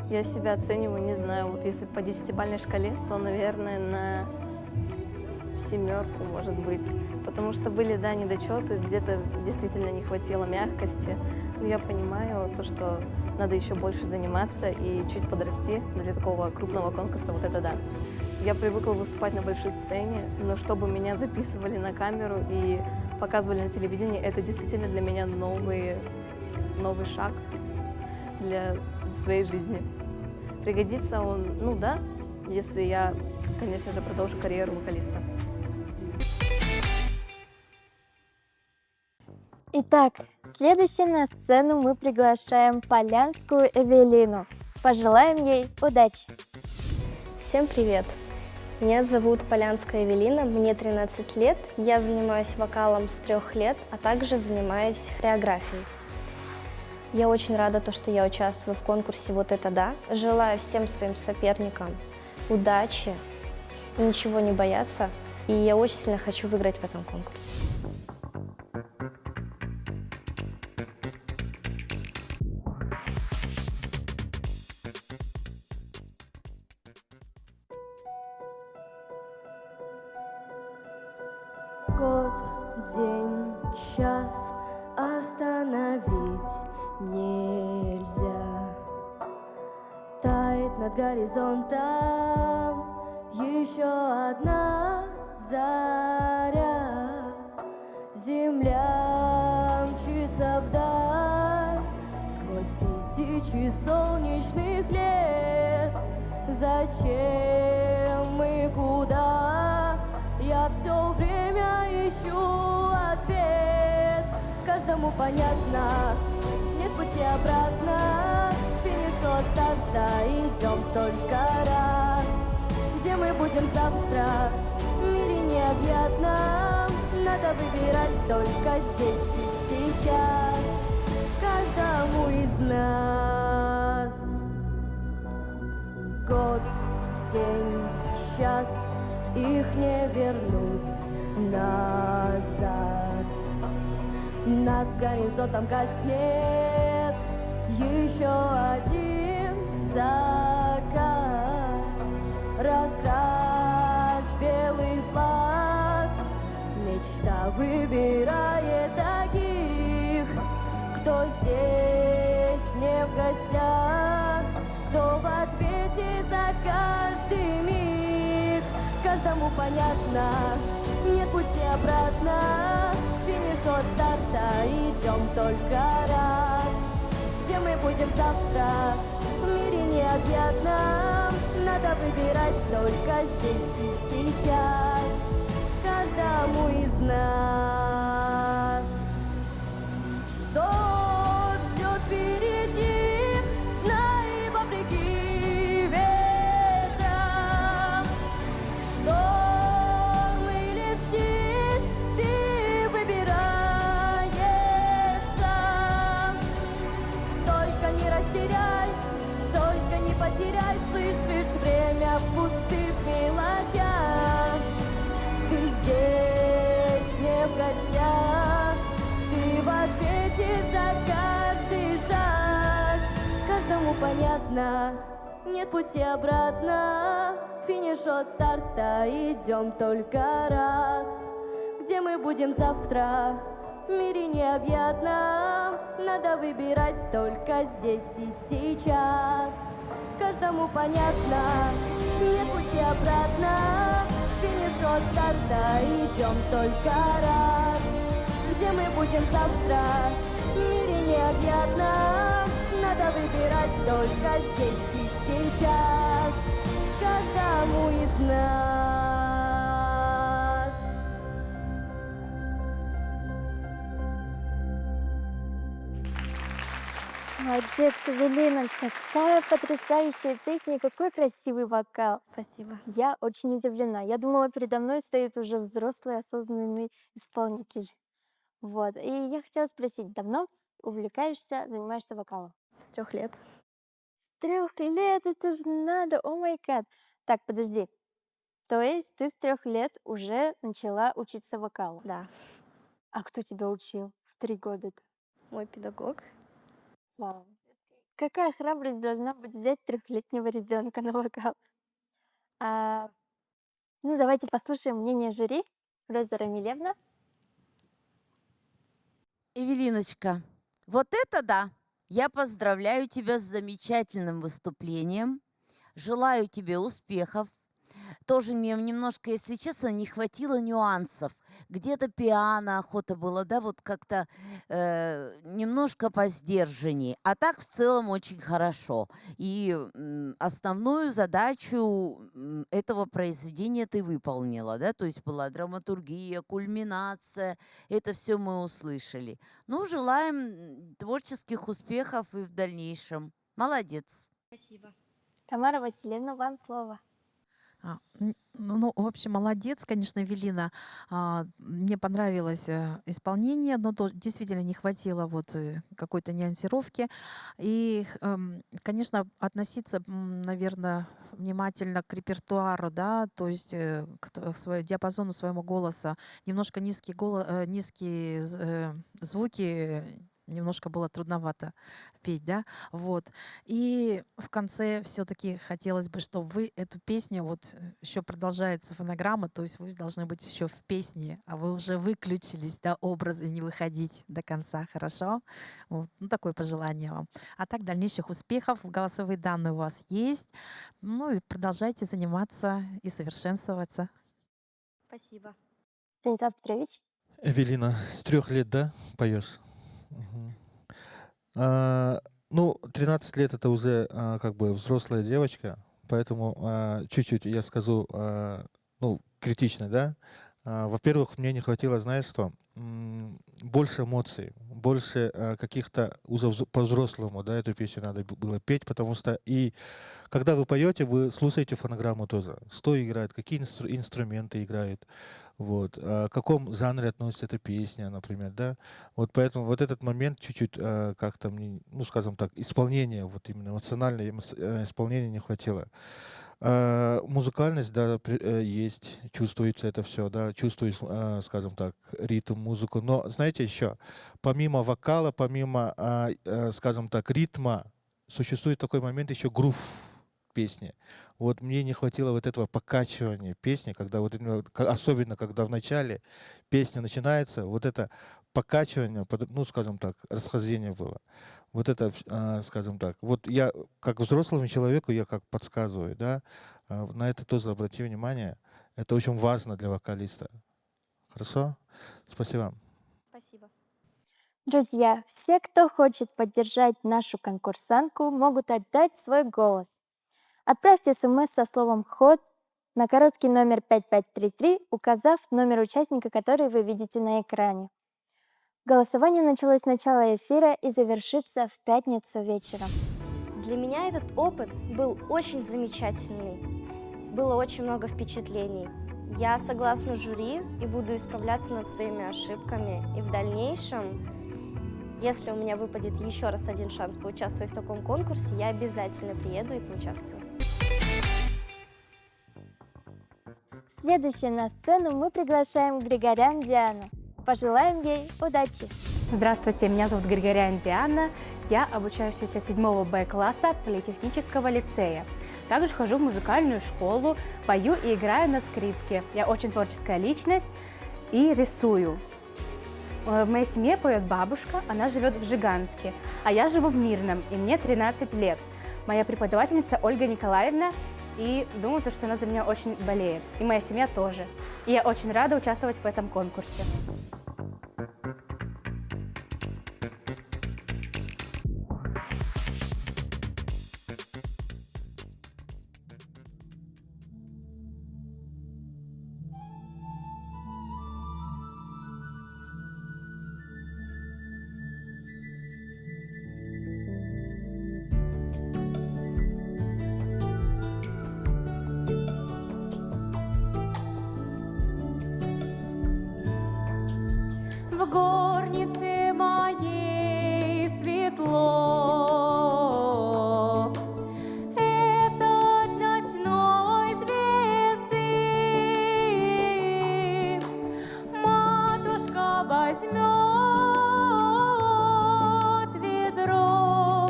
Я себя оцениваю, не знаю, вот если по 10-бальной шкале, то, наверное, на 7, может быть. Потому что были, да, недочеты, где-то действительно не хватило мягкости. Но я понимаю то, что надо еще больше заниматься и чуть подрасти для такого крупного конкурса, вот это да. Я привыкла выступать на большой сцене, но чтобы меня записывали на камеру и показывали на телевидении, это действительно для меня новый шаг для своей жизни. Пригодится он, ну да, если я, конечно же, продолжу карьеру вокалиста. Итак, следующей на сцену мы приглашаем Полянскую Эвелину. Пожелаем ей удачи! Всем привет! Меня зовут Полянская Эвелина, мне 13 лет, я занимаюсь вокалом с 3 лет, а также занимаюсь хореографией. Я очень рада, что я участвую в конкурсе «Вот это да». Желаю всем своим соперникам удачи, ничего не бояться, и я очень сильно хочу выиграть в этом конкурсе. Год, день, час остановить нельзя. Тает над горизонтом еще одна заря. Земля мчится вдаль сквозь тысячи солнечных лет. Зачем и куда? Я все время ищу ответ. Каждому понятно, нет пути обратно. К финишу от старта идем только раз. Где мы будем завтра? В мире необъятном. Надо выбирать только здесь и сейчас. Каждому из нас. Год, день, час. Их не вернуть назад. Над горизонтом гаснет еще один закат. Раскрась белый флаг. Мечта выбирает таких, кто здесь не в гостях, кто в ответе за каждый миг. Каждому понятно, нет пути обратно. К финишу от старта идем только раз. Где мы будем завтра? В мире необъятном. Надо выбирать только здесь и сейчас. Каждому из нас. Что ждет впереди? Знай, вопреки ветрам. Шторм или штиль, ты выбираешь сам. Только не растеряй, только не потеряй. Слышишь, время в пустых мелочах. Ты здесь не в гостях, ты в ответе за каждый шаг. Каждому каждому понятно, нет пути обратно. К финишу от старта идем только раз. Где мы будем завтра? В мире необъятном. Надо выбирать только здесь и сейчас. Каждому понятно, нет пути обратно. К финишу от старта идем только раз. Где мы будем завтра? В мире необъятном. Надо выбирать только здесь и сейчас. Каждому из нас. Молодец, Эвелина, какая потрясающая песня и какой красивый вокал. Спасибо. Я очень удивлена. Я думала, передо мной стоит уже взрослый, осознанный исполнитель. Вот. И я хотела спросить, давно увлекаешься, занимаешься вокалом? С 3 лет. С 3 лет, это же надо, о май гад. Так, подожди. То есть ты с 3 лет уже начала учиться вокалу? Да. А кто тебя учил в 3 года-то? Мой педагог. Вау. Какая храбрость должна быть взять 3-летнего ребенка на вокал? Ну, давайте послушаем мнение жюри. Роза Рамилевна. Эвелиночка, вот это да! Я поздравляю тебя с замечательным выступлением. Желаю тебе успехов. Тоже мне немножко, если честно, не хватило нюансов. Где-то пиано охота было, да, вот как-то немножко посдержаннее. А так в целом очень хорошо. И основную задачу этого произведения ты выполнила, да, то есть была драматургия, кульминация, это все мы услышали. Ну, желаем творческих успехов и в дальнейшем. Молодец. Спасибо. Тамара Васильевна, вам слово. Ну, в общем, молодец, конечно, Эвелина. Мне понравилось исполнение, но действительно не хватило вот какой-то нюансировки. И, конечно, относиться, наверное, внимательно к репертуару, да, то есть к диапазону своего голоса. Немножко низкие звуки немножко было трудновато петь, да, вот. И в конце все-таки хотелось бы, чтобы вы эту песню, вот еще продолжается фонограмма, то есть вы должны быть еще в песне, а вы уже выключились, да, образы, не выходить до конца, хорошо? Вот. Ну, такое пожелание вам. А так, дальнейших успехов, голосовые данные у вас есть, ну и продолжайте заниматься и совершенствоваться. Спасибо. Станислав Петрович. Эвелина, с 3 лет, да, поешь? Ну, 13 лет это уже как бы взрослая девочка, поэтому чуть-чуть я скажу, ну, критично, да. Во-первых, мне не хватило, знаешь что, больше эмоций, больше каких-то уже по-взрослому, да, эту песню надо было петь, потому что и когда вы поете, вы слушаете фонограмму тоже, что играет, какие инструменты играют, вот, в каком жанре относится эта песня, например, да, вот поэтому вот этот момент чуть-чуть как-то мне, ну, скажем так, исполнение, вот именно эмоциональное исполнение не хватило. Музыкальность, да, есть, чувствуется это все, да, чувствуешь, скажем так, ритм, музыку. Но, знаете, еще, помимо вокала, помимо, скажем так, ритма, существует такой момент еще грув песни. Вот мне не хватило вот этого покачивания песни, когда вот, особенно когда в начале песня начинается, вот это покачивание, ну, скажем так, расхождение было. Вот это, скажем так, вот я как взрослому человеку, я как подсказываю, да, на это тоже обрати внимание. Это очень важно для вокалиста. Хорошо? Спасибо. Спасибо. Друзья, все, кто хочет поддержать нашу конкурсантку, могут отдать свой голос. Отправьте смс со словом «ход» на короткий номер 5533, указав номер участника, который вы видите на экране. Голосование началось с начала эфира и завершится в пятницу вечером. Для меня этот опыт был очень замечательный. Было очень много впечатлений. Я согласна жюри и буду исправляться над своими ошибками. И в дальнейшем, если у меня выпадет еще раз один шанс поучаствовать в таком конкурсе, я обязательно приеду и поучаствую. Следующей на сцену мы приглашаем Григорян Диану. Пожелаем ей удачи! Здравствуйте, меня зовут Григорян Диана. Я обучаюсь с 7 Б класса политехнического лицея. Также хожу в музыкальную школу, пою и играю на скрипке. Я очень творческая личность и рисую. В моей семье поет бабушка, она живет в Жиганске, а я живу в Мирном, и мне 13 лет. Моя преподавательница Ольга Николаевна, и думаю, что она за меня очень болеет, и моя семья тоже. И я очень рада участвовать в этом конкурсе. В горнице моей светло, это от ночной звезды. Матушка возьмет ведро,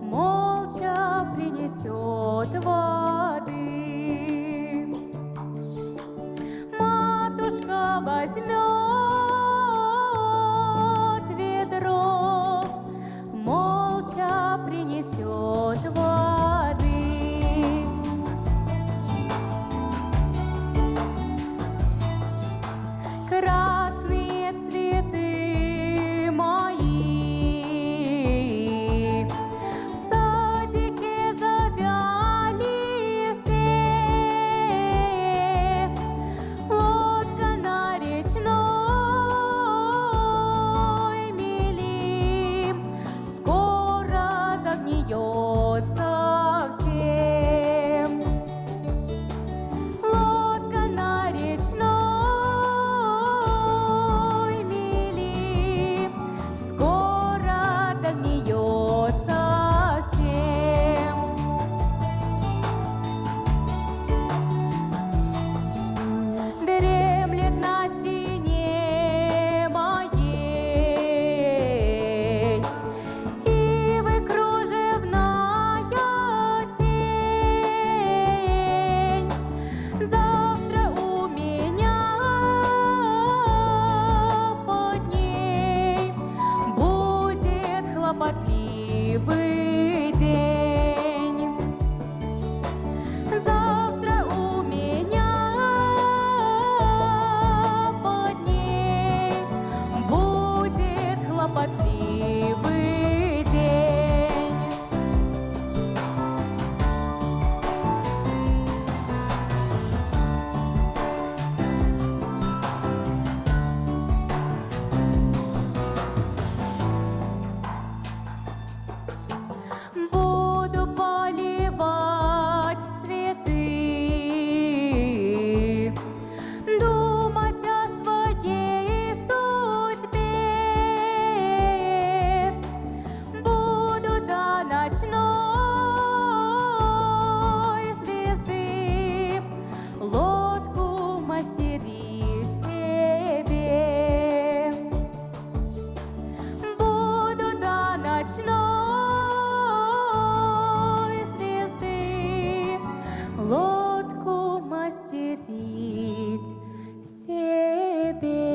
молча принесет воды. Матушка возьмет принесет воды. Красные цветы мои в садике завяли все. Лодка на речной мели скоро догниется всем. Лодка на речной мели скоро догниется всем. Дремлет на стене моей ивы кружевная тень. Завтра у меня под ней будет хлопотливый день. Завтра у меня под ней будет хлопотливый день. Буду поливать цветы, думать о своей судьбе. Буду до ночной звезды лодку мастерить себе. Буду до ночной звезды лодку мастерить себе.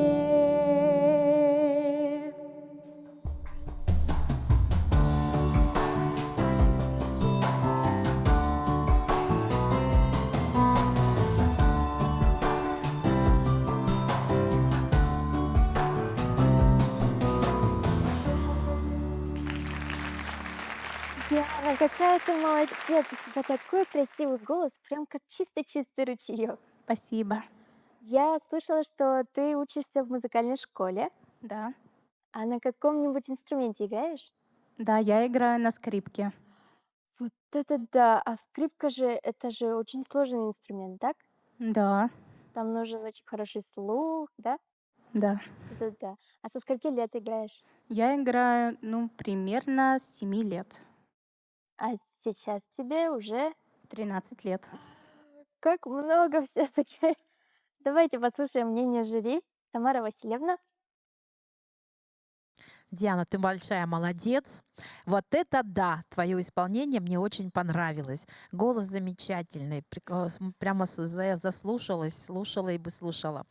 Диана, какая ты молодец! У тебя такой красивый голос, прям как чистый-чистый ручеек. Спасибо. Я слышала, что ты учишься в музыкальной школе. Да. А на каком-нибудь инструменте играешь? Да, я играю на скрипке. Вот это да! А скрипка же, это же очень сложный инструмент, так? Да, Там нужен очень хороший слух, да? да. Это да. А со скольки лет играешь? Я играю, примерно с 7 лет. А сейчас тебе уже 13 лет. как много все-таки. Давайте послушаем мнение жюри. Тамара Васильевна. Диана, ты большая молодец. Вот это да, твое исполнение мне очень понравилось. Голос замечательный, прямо заслушалась, слушала и бы слушала.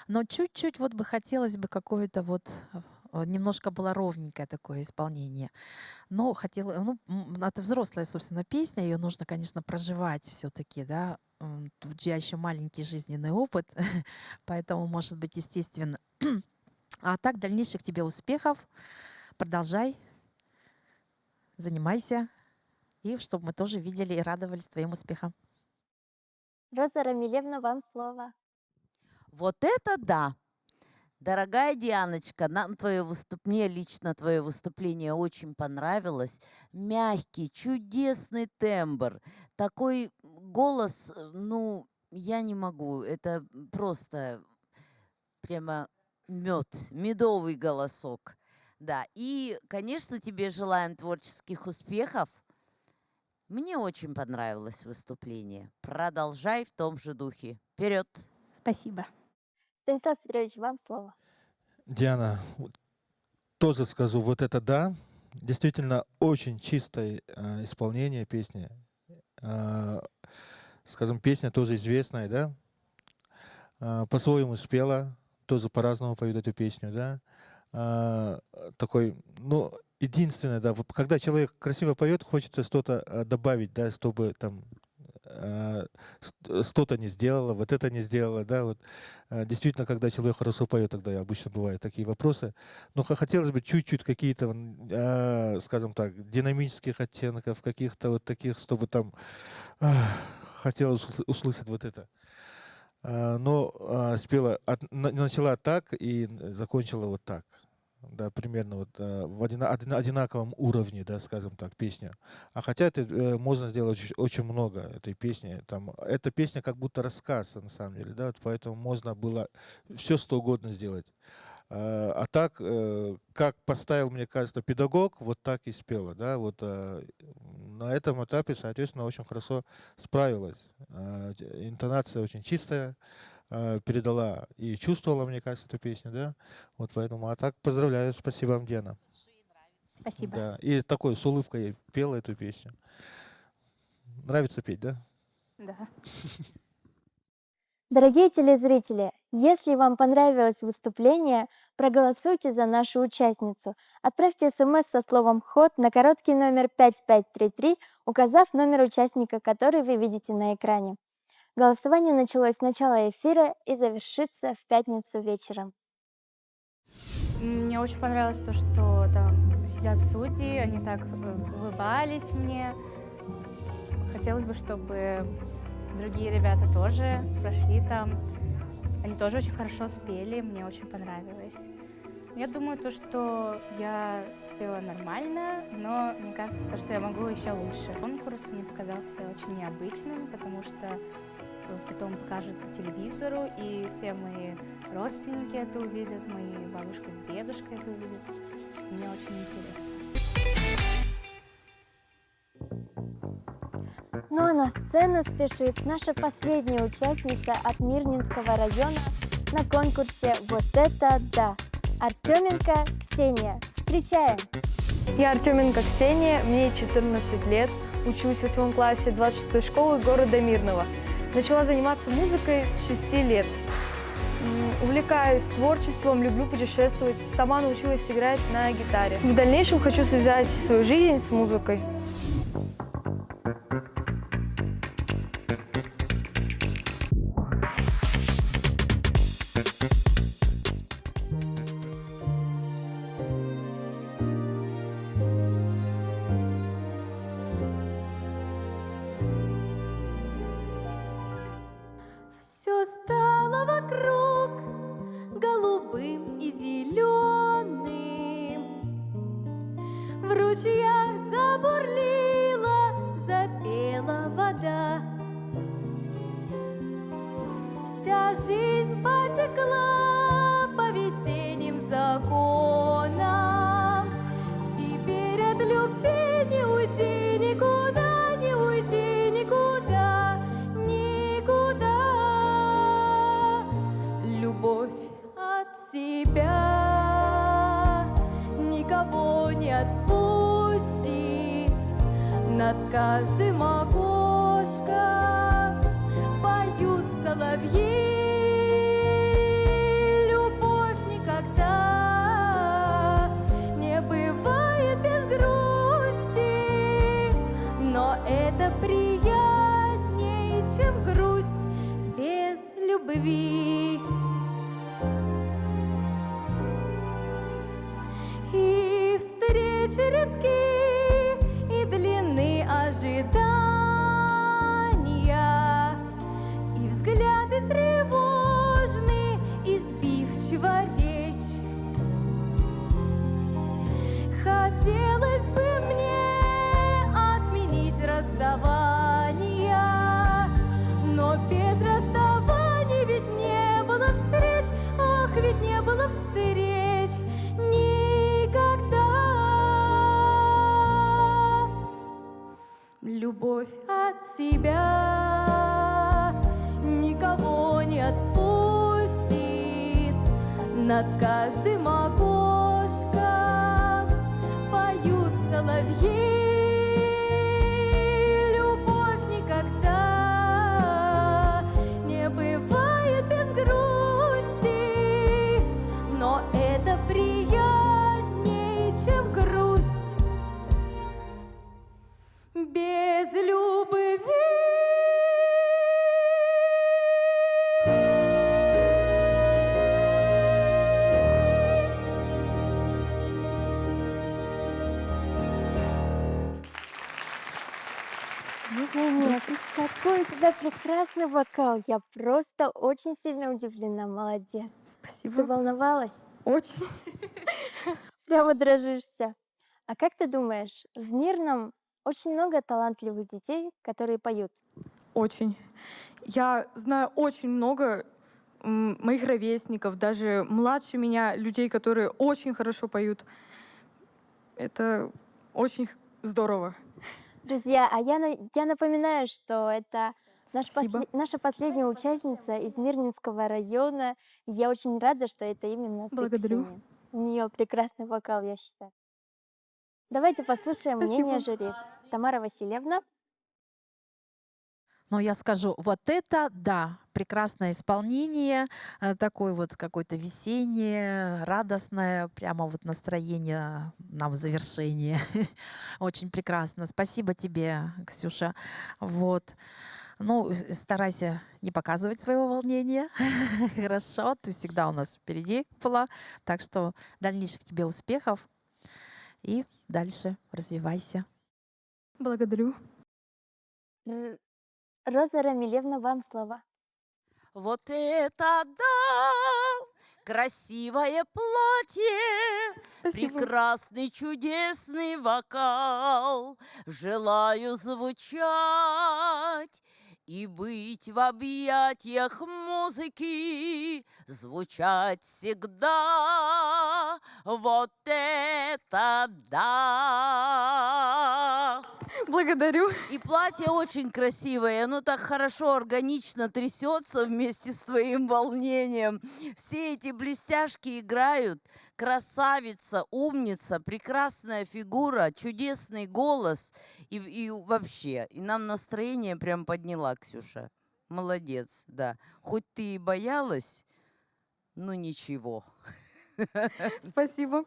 Но чуть-чуть вот бы хотелось бы какое-то вот немножко было ровненькое такое исполнение. Но хотела, это взрослая, собственно, песня, ее нужно, конечно, проживать все-таки, да. У тебя еще маленький жизненный опыт, поэтому, может быть, естественно. А так, дальнейших тебе успехов. Продолжай, занимайся. И чтобы мы тоже видели и радовались твоим успехам. Роза Рамилевна, вам слово. Вот это да! Дорогая Дианочка, мне лично твое выступление очень понравилось. Мягкий, чудесный тембр. Такой голос, я не могу. Это просто прямо медовый голосок. Да, и, конечно, тебе желаем творческих успехов. Мне очень понравилось выступление. Продолжай в том же духе. Вперед! Спасибо. Станислав Петрович, вам слово. Диана, тоже скажу, вот это да, действительно очень чистое исполнение песни. Скажем, песня тоже известная, да? По-своему спела, тоже по-разному поют эту песню, да? Такой, единственное, да, когда человек красиво поет, хочется что-то добавить, да, чтобы там что-то не сделала, вот это не сделала, да, вот. Действительно, когда человек хорошо поет, тогда обычно бывают такие вопросы. Но хотелось бы чуть-чуть какие-то, скажем так, динамических оттенков, каких-то вот таких, чтобы там хотелось услышать вот это. Но спела, начала так и закончила вот так. Да, примерно вот в одинаковом уровне, да, скажем так, песня. А хотя это можно сделать очень много этой песни. Эта песня как будто рассказ, на самом деле, да, вот поэтому можно было все что угодно сделать. А так, как поставил, мне кажется, педагог, вот так и спела, да, вот на этом этапе, соответственно, очень хорошо справилась. Интонация очень чистая. Передала и чувствовала, мне кажется, эту песню, да, вот поэтому, а так поздравляю, спасибо вам, Диана. Спасибо. Да, и такой с улыбкой пела эту песню. Нравится петь, да? Да. Дорогие телезрители, если вам понравилось выступление, проголосуйте за нашу участницу. Отправьте смс со словом «ход» на короткий номер 5533, указав номер участника, который вы видите на экране. Голосование началось с начала эфира и завершится в пятницу вечером. Мне очень понравилось то, что там сидят судьи, они так улыбались мне. Хотелось бы, чтобы другие ребята тоже прошли там. Они тоже очень хорошо спели, мне очень понравилось. Я думаю, то, что я спела нормально, но мне кажется, то, что я могу еще лучше. Конкурс мне показался очень необычным, потому что потом покажут по телевизору, и все мои родственники это увидят, мои бабушка с дедушкой это увидят. Мне очень интересно. Ну а на сцену спешит наша последняя участница от Мирнинского района на конкурсе «Вот это да!» Артеменко Ксения. Встречаем! Я Артеменко Ксения, мне 14 лет, учусь в 8 классе 26-й школы города Мирного. Начала заниматься музыкой с 6 лет. Увлекаюсь творчеством, люблю путешествовать, сама научилась играть на гитаре. В дальнейшем хочу связать свою жизнь с музыкой. Все стало вокруг голубым и зеленым. В ручьях забурлила, запела вода. Вся жизнь потекла по весенним законам. Теперь от любви не уйти никуда, не уйти никуда, никуда. Любовь от себя каждым окошком поют соловьи. Любовь никогда не бывает без грусти, но это приятнее, чем грусть без любви. И встречи редки, и длины ожидания, и взгляды тревожны, и сбивчива речь. Хотелось бы мне отменить расставания, но без расставаний ведь не было встреч, ах, ведь не было встреч никогда. Любовь от себя никого не отпустит. Над каждым окошком поют соловьи. Любовь никогда не бывает без грусти, но это приятнее, чем грусть без любви. Нет, какой у тебя прекрасный вокал. Я просто очень сильно удивлена. Молодец. Спасибо. Ты волновалась? Очень. Прямо дрожишься. А как ты думаешь, в Мирном очень много талантливых детей, которые поют? Очень. Я знаю очень много моих ровесников, даже младше меня, людей, которые очень хорошо поют. Это очень здорово. Друзья, а я напоминаю, что это наша последняя участница из Мирнинского района. И я очень рада, что это именно ты, Благодарю. Ксения. У нее прекрасный вокал, я считаю. Давайте послушаем мнение жюри. Тамара Васильевна. Но я скажу, вот это да, прекрасное исполнение, такое вот какое-то весеннее, радостное, прямо вот настроение на в завершение. Очень прекрасно. Спасибо тебе, Ксюша. Вот. Ну, старайся не показывать своего волнения. Хорошо, ты всегда у нас впереди была. Так что дальнейших тебе успехов. И дальше развивайся. Благодарю. Роза Рамилевна, вам слово. Вот это да! Красивое платье, Спасибо. прекрасный чудесный вокал. Желаю звучать и быть в объятиях музыки, звучать всегда. Вот это да! Благодарю. И платье очень красивое, оно так хорошо, органично трясется вместе с твоим волнением. Все эти блестяшки играют. Красавица, умница, прекрасная фигура, чудесный голос. И вообще, и нам настроение прям подняла, Ксюша. Молодец, да. Хоть ты и боялась, но ничего. Спасибо.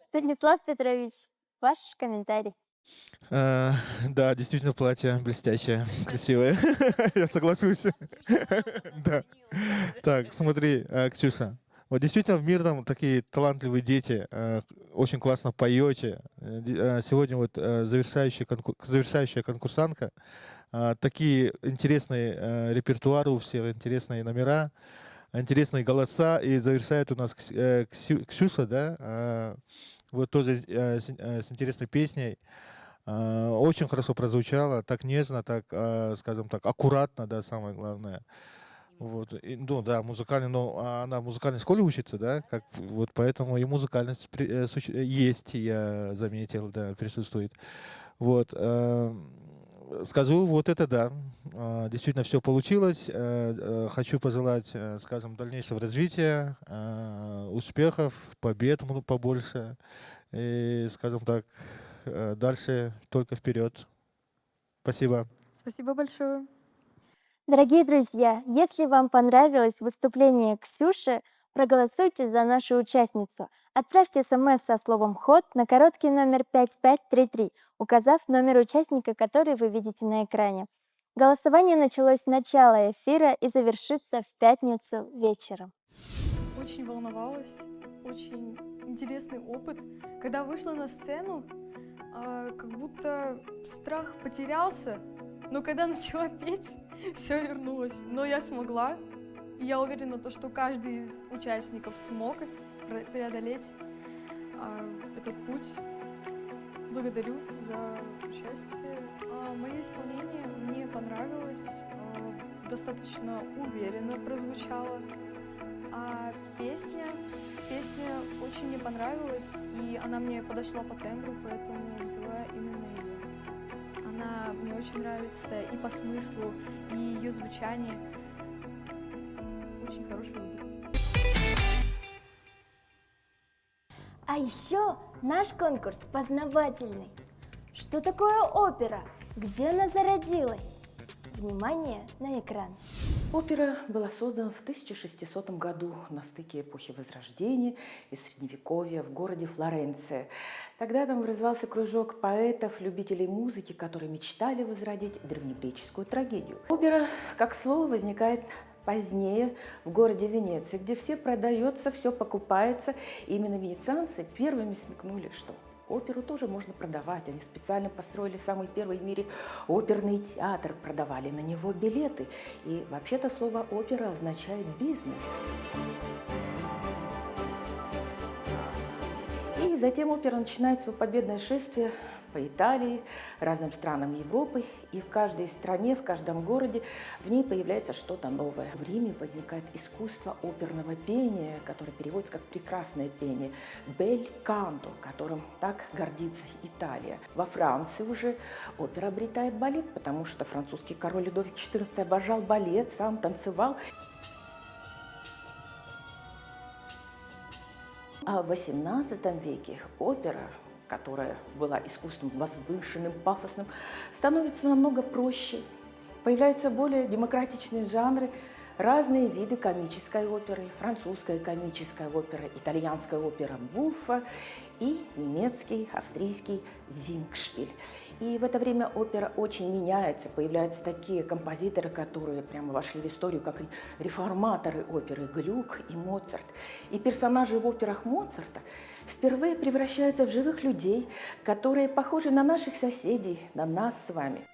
Станислав Петрович, ваш комментарий. Да, действительно, платье блестящее, красивое. Я соглашусь. Да. Так, смотри, Ксюша. Вот действительно в Мирном такие талантливые дети, очень классно поете. Сегодня вот завершающая конкурсантка. Такие интересные репертуары у всех, интересные номера, интересные голоса. И завершает у нас Ксюша, да, вот тоже с интересной песней. Очень хорошо прозвучало, так нежно, так, скажем так, аккуратно, да, самое главное. Вот. И, ну да, музыкальный, но она в музыкальной школе учится, да, как, вот поэтому и музыкальность есть, я заметил, да, присутствует. Вот. Скажу, вот это да, действительно все получилось. Хочу пожелать, скажем, дальнейшего развития, успехов, побед побольше. И, скажем так, дальше только вперед. Спасибо. Спасибо большое. Дорогие друзья, если вам понравилось выступление Ксюши, проголосуйте за нашу участницу. Отправьте смс со словом «ход» на короткий номер 5533, указав номер участника, который вы видите на экране. Голосование началось с начала эфира и завершится в пятницу вечером. Очень волновалась, очень интересный опыт. Когда вышла на сцену, как будто страх потерялся, но когда начала петь, все вернулось. Но я смогла, и я уверена, что каждый из участников смог преодолеть этот путь. Благодарю за участие. Мое исполнение мне понравилось, достаточно уверенно прозвучало. А песня очень мне понравилась, и она мне подошла по тембру, поэтому я взяла именно ее. Она мне очень нравится и по смыслу, и ее звучание. Очень хороший выбор. А еще наш конкурс познавательный. Что такое опера? Где она зародилась? Внимание на экран. Опера была создана в 1600 году на стыке эпохи Возрождения и Средневековья в городе Флоренция. Тогда там развивался кружок поэтов, любителей музыки, которые мечтали возродить древнегреческую трагедию. Опера, как слово, возникает позднее в городе Венеции, где все продается, все покупается. И именно венецианцы первыми смекнули, что оперу тоже можно продавать. Они специально построили самый первый в мире оперный театр, продавали на него билеты. И вообще-то слово «опера» означает «бизнес». И затем опера начинает свое победное шествие по Италии, разным странам Европы, и в каждой стране, в каждом городе в ней появляется что-то новое. В Риме возникает искусство оперного пения, которое переводится как «прекрасное пение», «бель канто», которым так гордится Италия. Во Франции уже опера обретает балет, потому что французский король Людовик XIV обожал балет, сам танцевал. А в XVIII веке опера, которая была искусством возвышенным, пафосным, становится намного проще. Появляются более демократичные жанры, разные виды комической оперы, французская комическая опера, итальянская опера буффа и немецкий, австрийский зингшпиль. И в это время опера очень меняется, появляются такие композиторы, которые прямо вошли в историю, как реформаторы оперы Глюк и Моцарт. И персонажи в операх Моцарта впервые превращаются в живых людей, которые похожи на наших соседей, на нас с вами.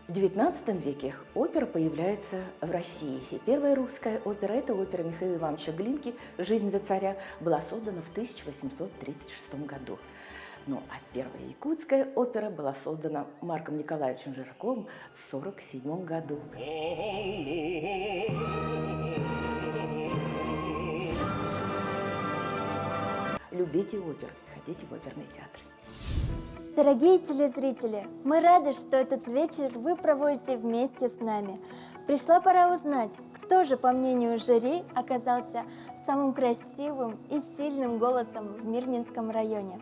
В XIX веке опера появляется в России. И первая русская опера – это опера Михаила Ивановича Глинки «Жизнь за царя», была создана в 1836 году. Ну а первая якутская опера была создана Марком Николаевичем Жираковым в 1947 году. Любите оперу, ходите в оперный театр. Дорогие телезрители, мы рады, что этот вечер вы проводите вместе с нами. Пришла пора узнать, кто же, по мнению жюри, оказался самым красивым и сильным голосом в Мирнинском районе.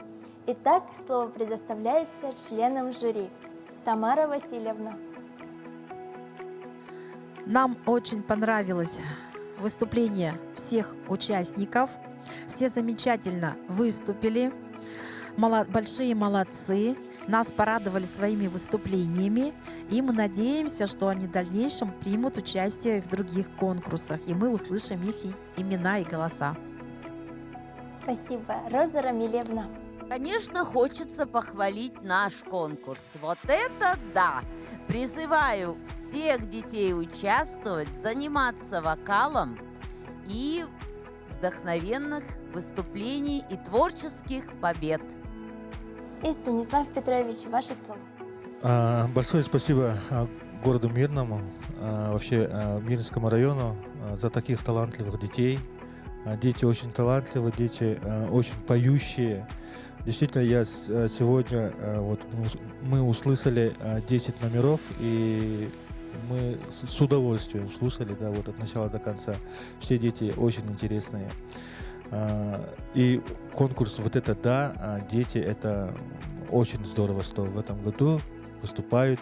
Итак, слово предоставляется членам жюри. Тамара Васильевна. Нам очень понравилось выступление всех участников. Все замечательно выступили. Большие молодцы. Нас порадовали своими выступлениями. И мы надеемся, что они в дальнейшем примут участие в других конкурсах. И мы услышим их имена и голоса. Спасибо. Роза Рамилевна. Конечно, хочется похвалить наш конкурс. Вот это да! Призываю всех детей участвовать, заниматься вокалом и вдохновенных выступлений и творческих побед. И Станислав Петрович, ваше слово. Большое спасибо городу Мирному, вообще Мирнинскому району за таких талантливых детей. Дети очень талантливые, дети очень поющие. Действительно, сегодня мы услышали 10 номеров, и мы с удовольствием слушали, от начала до конца. Все дети очень интересные. И конкурс «Вот это да, дети» — это очень здорово, что в этом году выступают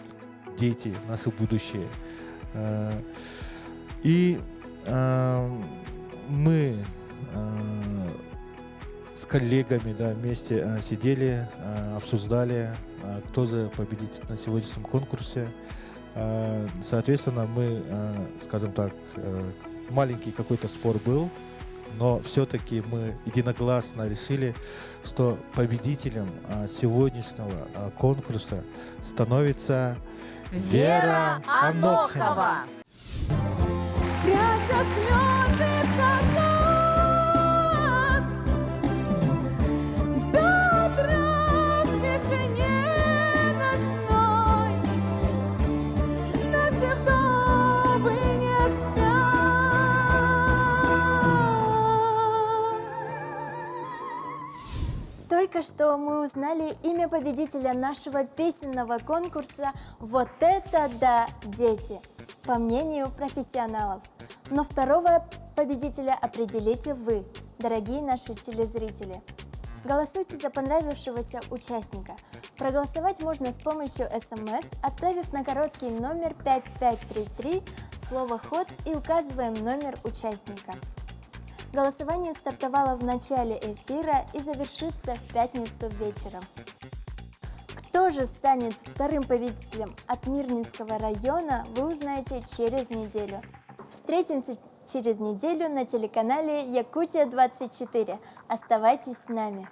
дети, наше будущее. И мы с коллегами, да, вместе сидели, обсуждали, кто же победит на сегодняшнем конкурсе. Соответственно, мы, скажем так, маленький какой-то спор был, но все-таки мы единогласно решили, что победителем сегодняшнего конкурса становится Вера Анохова. Пряча слезы в закат, до утра в тишине ночной наши вдовы не спят. Только что мы узнали имя победителя нашего песенного конкурса «Вот это да, дети», по мнению профессионалов. Но второго победителя определите вы, дорогие наши телезрители. Голосуйте за понравившегося участника. Проголосовать можно с помощью СМС, отправив на короткий номер 5533 слово «Ход» и указываем номер участника. Голосование стартовало в начале эфира и завершится в пятницу вечером. Кто же станет вторым победителем от Мирнинского района, вы узнаете через неделю. Встретимся через неделю на телеканале Якутия 24. Оставайтесь с нами.